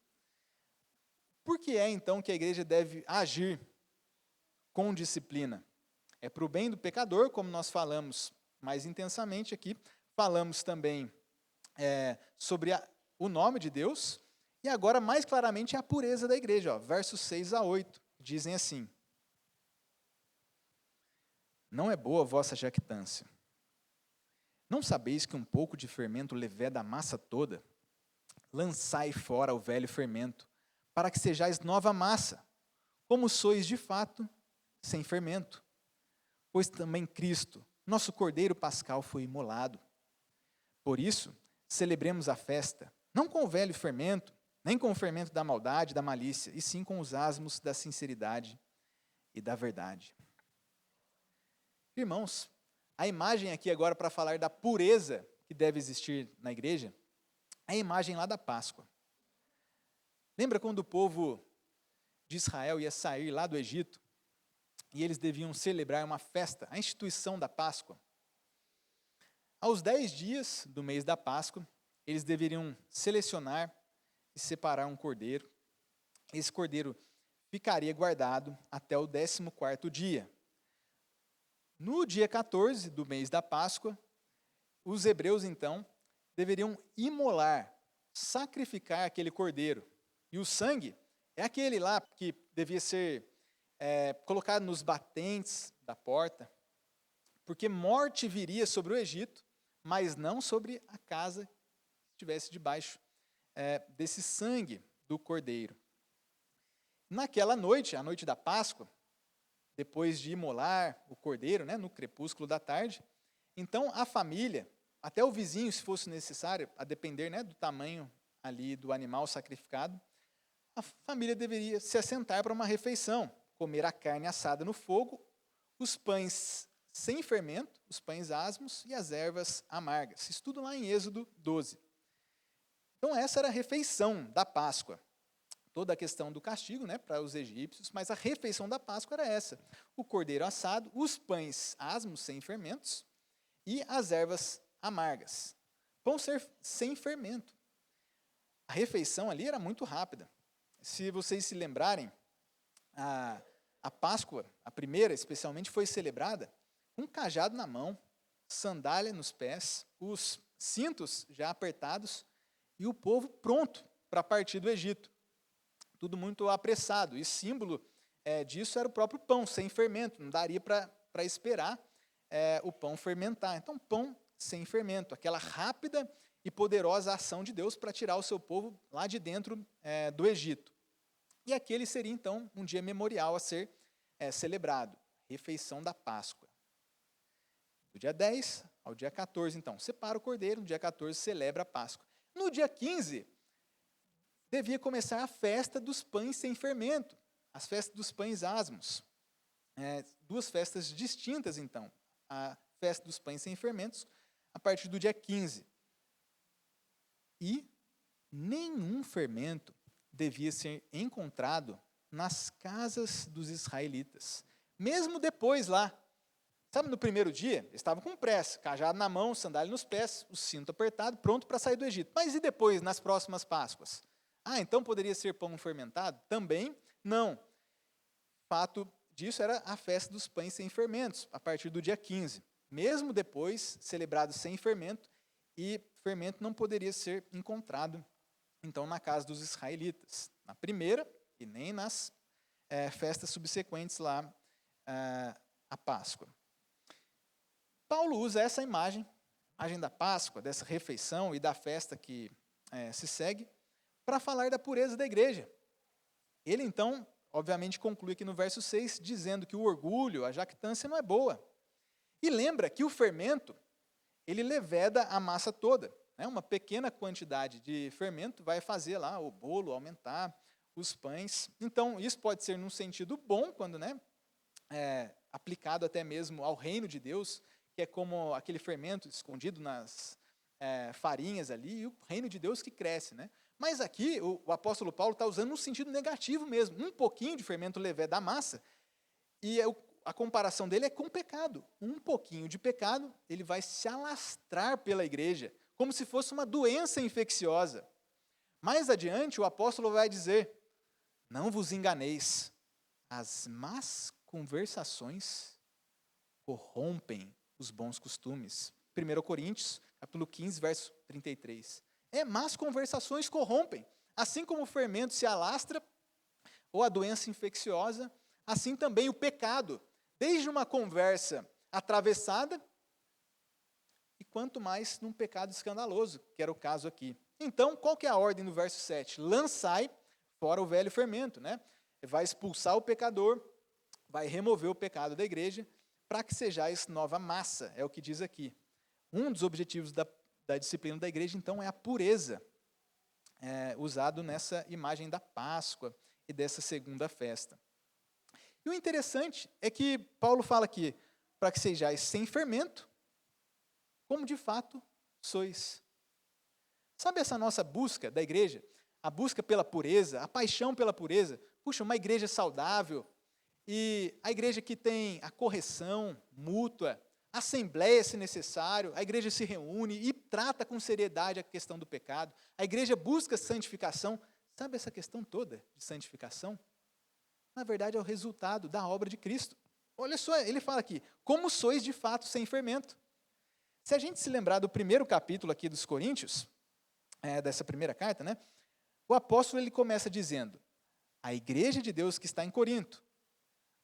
Por que é, então, que a igreja deve agir com disciplina? É para o bem do pecador, como nós falamos mais intensamente aqui. Falamos também sobre o nome de Deus. E agora, mais claramente, é a pureza da igreja. Versos 6 a 8, dizem assim: Não é boa a vossa jactância. Não sabeis que um pouco de fermento leveda a massa toda? Lançai fora o velho fermento, para que sejais nova massa, como sois de fato, sem fermento. Pois também Cristo, nosso Cordeiro Pascal, foi imolado. Por isso, celebremos a festa, não com o velho fermento, nem com o fermento da maldade e da malícia, e sim com os asmos da sinceridade e da verdade. Irmãos, a imagem aqui agora para falar da pureza que deve existir na igreja, é a imagem lá da Páscoa. Lembra quando o povo de Israel ia sair lá do Egito e eles deviam celebrar uma festa, a instituição da Páscoa? Aos 10 dias do mês da Páscoa, eles deveriam selecionar e separar um cordeiro. Esse cordeiro ficaria guardado até o 14º dia. No dia 14 do mês da Páscoa, os hebreus, então, deveriam imolar, sacrificar aquele cordeiro. E o sangue é aquele lá que devia ser colocado nos batentes da porta, porque morte viria sobre o Egito, mas não sobre a casa que estivesse debaixo desse sangue do cordeiro. Naquela noite, a noite da Páscoa, depois de imolar o cordeiro, no crepúsculo da tarde, então a família, até o vizinho, se fosse necessário, a depender do tamanho ali do animal sacrificado, a família deveria se assentar para uma refeição, comer a carne assada no fogo, os pães sem fermento, os pães asmos e as ervas amargas. Isso tudo lá em Êxodo 12. Então essa era a refeição da Páscoa. Toda a questão do castigo para os egípcios, mas a refeição da Páscoa era essa: o cordeiro assado, os pães asmos sem fermentos e as ervas amargas. Pão sem fermento. A refeição ali era muito rápida. Se vocês se lembrarem, a Páscoa, a primeira especialmente, foi celebrada com um cajado na mão, sandália nos pés, os cintos já apertados e o povo pronto para partir do Egito. Tudo muito apressado. E símbolo disso era o próprio pão, sem fermento. Não daria para esperar o pão fermentar. Então, pão sem fermento, aquela rápida e poderosa ação de Deus para tirar o seu povo lá de dentro do Egito. E aquele seria, então, um dia memorial a ser celebrado, refeição da Páscoa. Do dia 10 ao dia 14, então, separa o cordeiro, no dia 14 celebra a Páscoa. No dia 15, devia começar a festa dos pães sem fermento, as festas dos pães asmos. Duas festas distintas, então. A festa dos pães sem fermentos, a partir do dia 15. E nenhum fermento devia ser encontrado nas casas dos israelitas. Mesmo depois lá. Sabe, no primeiro dia, eles estavam com pressa, cajado na mão, sandália nos pés, o cinto apertado, pronto para sair do Egito. Mas e depois, nas próximas Páscoas? Então poderia ser pão fermentado? Também não. Fato disso era a festa dos pães sem fermentos, a partir do dia 15. Mesmo depois, celebrado sem fermento, e fermento não poderia ser encontrado, então, na casa dos israelitas. Na primeira, e nem nas festas subsequentes lá à Páscoa. Paulo usa essa imagem da Páscoa, dessa refeição e da festa que se segue, para falar da pureza da igreja. Ele, então, obviamente, conclui aqui no verso 6, dizendo que o orgulho, a jactância não é boa. E lembra que o fermento, ele leveda a massa toda. Né? Uma pequena quantidade de fermento vai fazer lá o bolo aumentar, os pães. Então, isso pode ser num sentido bom, quando aplicado até mesmo ao reino de Deus, que é como aquele fermento escondido nas farinhas ali, e o reino de Deus que cresce. Né? Mas aqui, o apóstolo Paulo está usando um sentido negativo mesmo. Um pouquinho de fermento leveda a massa, e a comparação dele é com o pecado. Um pouquinho de pecado, ele vai se alastrar pela igreja, como se fosse uma doença infecciosa. Mais adiante, o apóstolo vai dizer, não vos enganeis, as más conversações corrompem os bons costumes. 1 Coríntios, capítulo 15, verso 33. Más conversações corrompem. Assim como o fermento se alastra, ou a doença infecciosa, assim também o pecado, desde uma conversa atravessada, e quanto mais num pecado escandaloso, que era o caso aqui. Então, qual que é a ordem no verso 7? Lançai fora o velho fermento, né? Vai expulsar o pecador, vai remover o pecado da igreja, para que sejais nova massa, é o que diz aqui. Um dos objetivos da disciplina da igreja, então, é a pureza, usado nessa imagem da Páscoa e dessa segunda festa. E o interessante é que Paulo fala aqui, para que sejais sem fermento, como de fato sois. Sabe essa nossa busca da igreja? A busca pela pureza, a paixão pela pureza. Puxa, uma igreja saudável, e a igreja que tem a correção mútua, assembleia se necessário, a igreja se reúne e trata com seriedade a questão do pecado, a igreja busca santificação. Sabe essa questão toda de santificação? Na verdade, é o resultado da obra de Cristo. Olha só, ele fala aqui, como sois de fato sem fermento. Se a gente se lembrar do primeiro capítulo aqui dos Coríntios, dessa primeira carta, né, o apóstolo ele começa dizendo, a igreja de Deus que está em Corinto,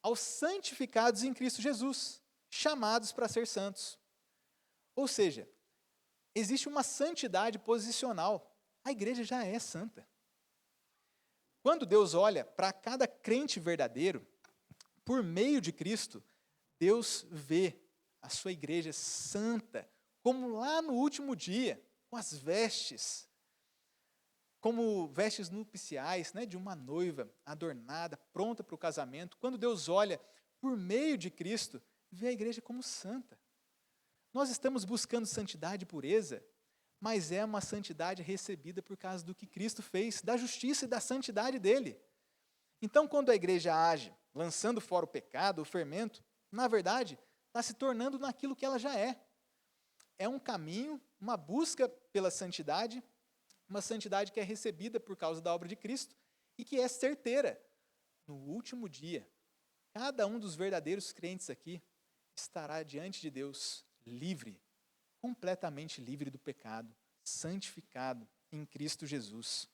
aos santificados em Cristo Jesus, chamados para ser santos. Ou seja, existe uma santidade posicional. A igreja já é santa. Quando Deus olha para cada crente verdadeiro, por meio de Cristo, Deus vê a sua igreja santa, como lá no último dia, com as vestes, como vestes nupciais, né, de uma noiva adornada, pronta para o casamento. Quando Deus olha por meio de Cristo, vê a igreja como santa. Nós estamos buscando santidade e pureza, mas é uma santidade recebida por causa do que Cristo fez, da justiça e da santidade dele. Então, quando a igreja age, lançando fora o pecado, o fermento, na verdade, está se tornando naquilo que ela já é. É um caminho, uma busca pela santidade, uma santidade que é recebida por causa da obra de Cristo e que é certeira. No último dia, cada um dos verdadeiros crentes aqui estará diante de Deus livre, completamente livre do pecado, santificado em Cristo Jesus.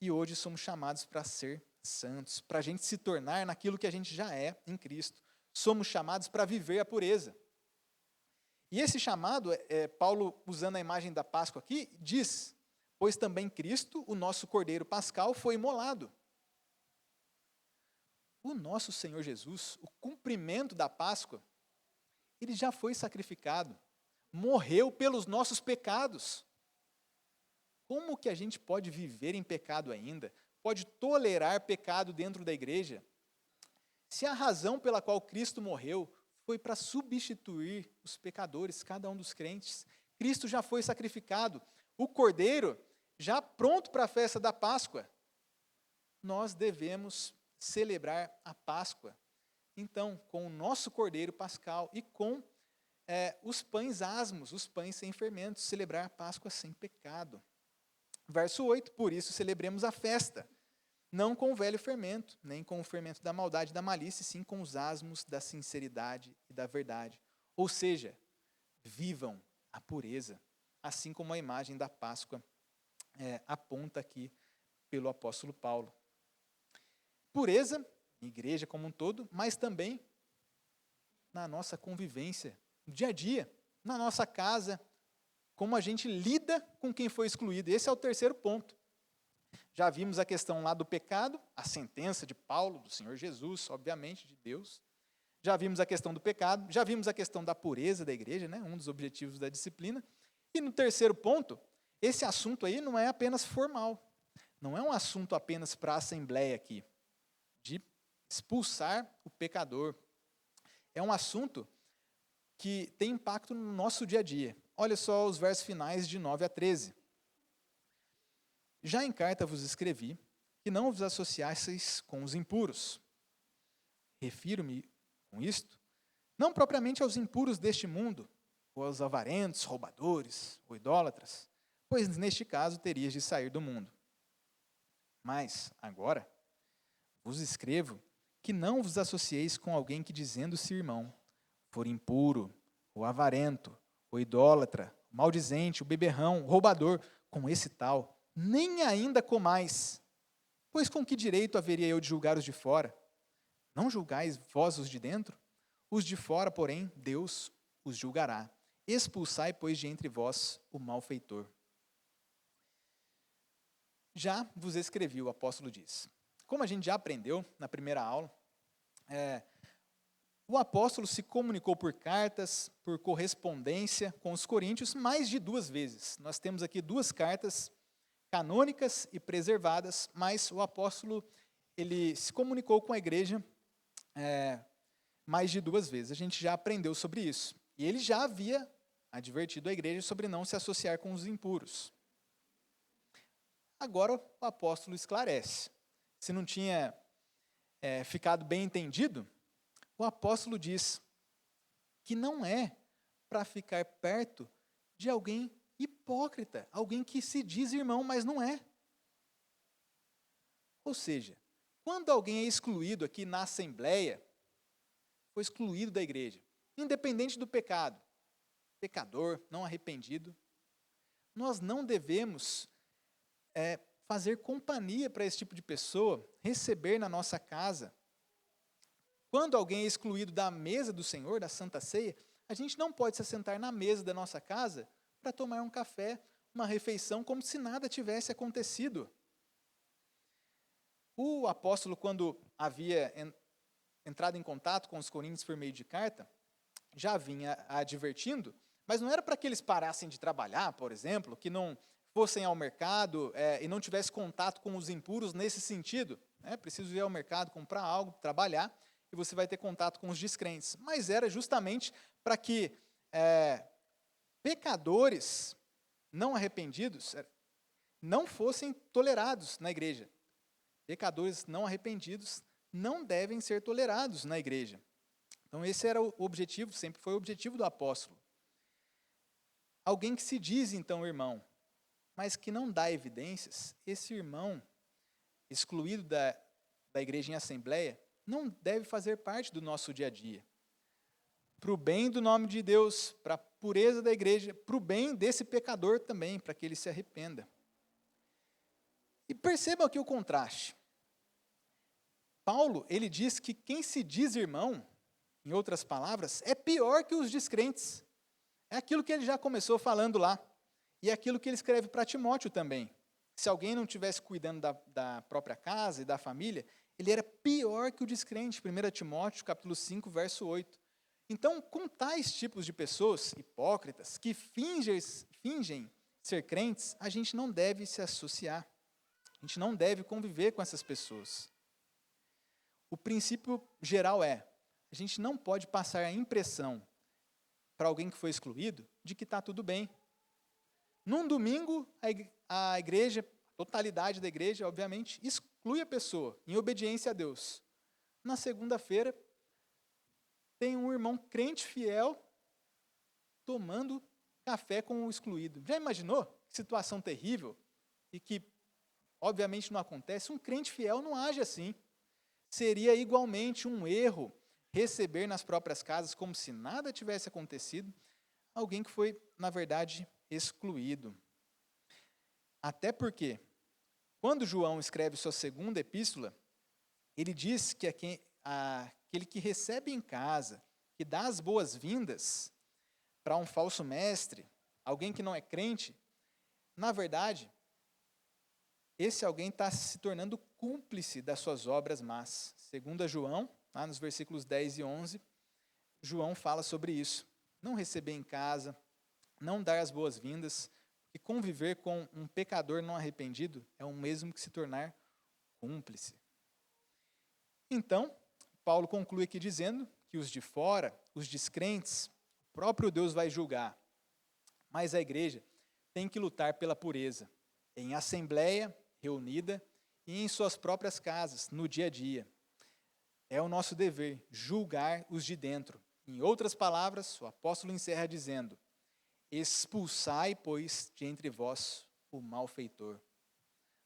E hoje somos chamados para ser santos, para a gente se tornar naquilo que a gente já é em Cristo. Somos chamados para viver a pureza. E esse chamado, Paulo, usando a imagem da Páscoa aqui, diz, pois também Cristo, o nosso Cordeiro Pascal, foi imolado. O nosso Senhor Jesus, o cumprimento da Páscoa, ele já foi sacrificado, morreu pelos nossos pecados. Como que a gente pode viver em pecado ainda? Pode tolerar pecado dentro da igreja? Se a razão pela qual Cristo morreu foi para substituir os pecadores, cada um dos crentes, Cristo já foi sacrificado, o Cordeiro já pronto para a festa da Páscoa, nós devemos celebrar a Páscoa, então, com o nosso Cordeiro Pascal e com os pães asmos, os pães sem fermentos, celebrar a Páscoa sem pecado. Verso 8, por isso celebremos a festa. não com o velho fermento, nem com o fermento da maldade e da malícia, sim com os asmos da sinceridade e da verdade. Ou seja, vivam a pureza, assim como a imagem da Páscoa aponta aqui pelo apóstolo Paulo. Pureza, igreja como um todo, mas também na nossa convivência, no dia a dia, na nossa casa, como a gente lida com quem foi excluído. Esse é o terceiro ponto. Já vimos a questão lá do pecado, a sentença de Paulo, do Senhor Jesus, obviamente, de Deus. Já vimos a questão do pecado, já vimos a questão da pureza da igreja, né, um dos objetivos da disciplina. E no terceiro ponto, esse assunto aí não é apenas formal, não é um assunto apenas para a assembleia aqui, de expulsar o pecador. É um assunto que tem impacto no nosso dia a dia. Olha só os versos finais de 9 a 13. Já em carta vos escrevi que não vos associasseis com os impuros. Refiro-me com isto, não propriamente aos impuros deste mundo, ou aos avarentos, roubadores, ou idólatras, pois neste caso terias de sair do mundo. Mas, agora, vos escrevo que não vos associeis com alguém que, dizendo-se irmão, for impuro, ou avarento, ou idólatra, maldizente, o beberrão, o roubador, com esse tal, nem ainda comais. Pois com que direito haveria eu de julgar os de fora? Não julgais vós os de dentro? Os de fora, porém, Deus os julgará. Expulsai, pois, de entre vós o malfeitor. Já vos escrevi, o apóstolo diz. Como a gente já aprendeu na primeira aula, o apóstolo se comunicou por cartas, por correspondência com os coríntios mais de 2 vezes. Nós temos aqui 2 cartas canônicas e preservadas, mas o apóstolo ele se comunicou com a igreja mais de 2 vezes. A gente já aprendeu sobre isso. E ele já havia advertido a igreja sobre não se associar com os impuros. Agora o apóstolo esclarece. Se não tinha ficado bem entendido, o apóstolo diz que não é para ficar perto de alguém hipócrita, alguém que se diz irmão, mas não é. Ou seja, quando alguém é excluído aqui na assembleia, foi excluído da igreja, independente do pecado, pecador, não arrependido, nós não devemos fazer companhia para esse tipo de pessoa, receber na nossa casa. Quando alguém é excluído da mesa do Senhor, da Santa Ceia, a gente não pode se assentar na mesa da nossa casa para tomar um café, uma refeição, como se nada tivesse acontecido. O apóstolo, quando havia entrado em contato com os coríntios por meio de carta, já vinha advertindo, mas não era para que eles parassem de trabalhar, por exemplo, que não fossem ao mercado e não tivessem contato com os impuros nesse sentido. Preciso ir ao mercado, comprar algo, trabalhar, e você vai ter contato com os descrentes. Mas era justamente para que pecadores não arrependidos não fossem tolerados na igreja. Pecadores não arrependidos não devem ser tolerados na igreja. Então esse era o objetivo, sempre foi o objetivo do apóstolo. Alguém que se diz então irmão, mas que não dá evidências, esse irmão excluído da igreja em assembleia, não deve fazer parte do nosso dia a dia. Para o bem do nome de Deus, para a pureza da igreja, para o bem desse pecador também, para que ele se arrependa. E percebam aqui o contraste. Paulo, ele diz que quem se diz irmão, em outras palavras, é pior que os descrentes. É aquilo que ele já começou falando lá. E é aquilo que ele escreve para Timóteo também. Se alguém não estivesse cuidando da própria casa e da família, ele era pior que o descrente. 1 Timóteo, capítulo 5, verso 8. Então, com tais tipos de pessoas hipócritas, que fingem ser crentes, a gente não deve se associar. A gente não deve conviver com essas pessoas. O princípio geral a gente não pode passar a impressão para alguém que foi excluído de que está tudo bem. Num domingo, a igreja, a totalidade da igreja, obviamente, exclui a pessoa em obediência a Deus. Na segunda-feira, tem um irmão crente fiel tomando café com o excluído. Já imaginou? Que situação terrível. E que, obviamente não acontece, um crente fiel não age assim. Seria igualmente um erro receber nas próprias casas, como se nada tivesse acontecido, alguém que foi, na verdade, excluído. Até porque, quando João escreve sua segunda epístola, ele diz que aquele que recebe em casa, que dá as boas-vindas para um falso mestre, alguém que não é crente, na verdade, esse alguém está se tornando cúmplice das suas obras más. Segundo João, lá nos versículos 10 e 11, João fala sobre isso. Não receber em casa, não dar as boas-vindas, e conviver com um pecador não arrependido é o mesmo que se tornar cúmplice. Então, Paulo conclui aqui dizendo que os de fora, os descrentes, o próprio Deus vai julgar. Mas a igreja tem que lutar pela pureza, em assembleia, reunida, e em suas próprias casas, no dia a dia. É o nosso dever julgar os de dentro. Em outras palavras, o apóstolo encerra dizendo: expulsai, pois, de entre vós o malfeitor.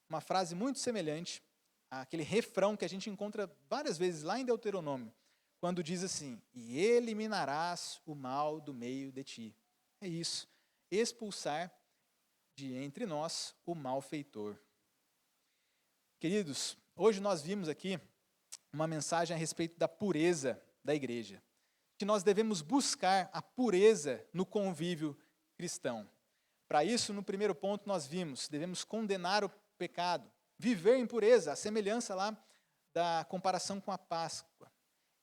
Uma frase muito semelhante àquele refrão que a gente encontra várias vezes lá em Deuteronômio, quando diz assim: e eliminarás o mal do meio de ti. É isso, expulsar de entre nós o malfeitor. Queridos, hoje nós vimos aqui uma mensagem a respeito da pureza da igreja, que nós devemos buscar a pureza no convívio cristão. Para isso, no primeiro ponto, nós vimos, devemos condenar o pecado, viver em pureza, a semelhança lá da comparação com a Páscoa.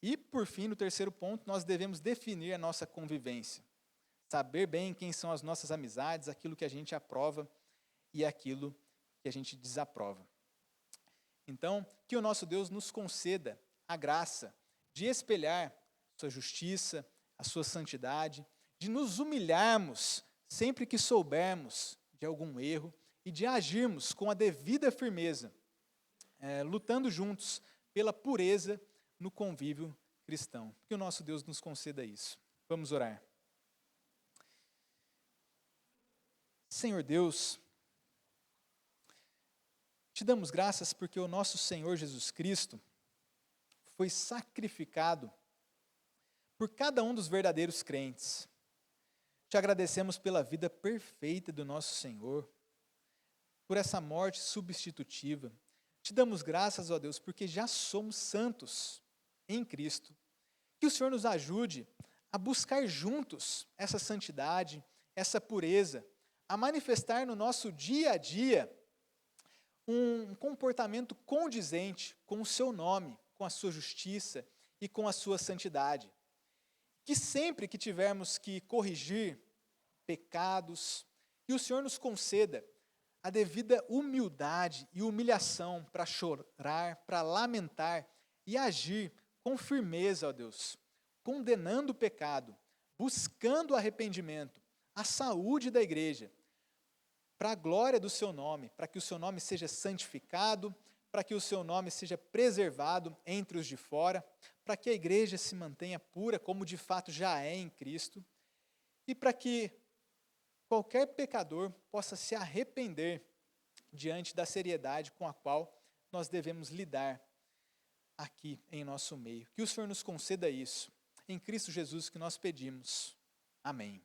E, por fim, no terceiro ponto, nós devemos definir a nossa convivência, saber bem quem são as nossas amizades, aquilo que a gente aprova e aquilo que a gente desaprova. Então, que o nosso Deus nos conceda a graça de espelhar sua justiça, a sua santidade, de nos humilharmos sempre que soubermos de algum erro e de agirmos com a devida firmeza, lutando juntos pela pureza no convívio cristão. Que o nosso Deus nos conceda isso. Vamos orar. Senhor Deus, te damos graças porque o nosso Senhor Jesus Cristo foi sacrificado por cada um dos verdadeiros crentes. Te agradecemos pela vida perfeita do nosso Senhor, por essa morte substitutiva. Te damos graças, ó Deus, porque já somos santos em Cristo. Que o Senhor nos ajude a buscar juntos essa santidade, essa pureza, a manifestar no nosso dia a dia um comportamento condizente com o seu nome, com a sua justiça e com a sua santidade. Que sempre que tivermos que corrigir pecados, que o Senhor nos conceda a devida humildade e humilhação para chorar, para lamentar e agir com firmeza, ó Deus, condenando o pecado, buscando arrependimento, a saúde da igreja, para a glória do seu nome, para que o seu nome seja santificado, para que o seu nome seja preservado entre os de fora, para que a igreja se mantenha pura, como de fato já é em Cristo, e para que qualquer pecador possa se arrepender diante da seriedade com a qual nós devemos lidar aqui em nosso meio. Que o Senhor nos conceda isso. Em Cristo Jesus que nós pedimos. Amém.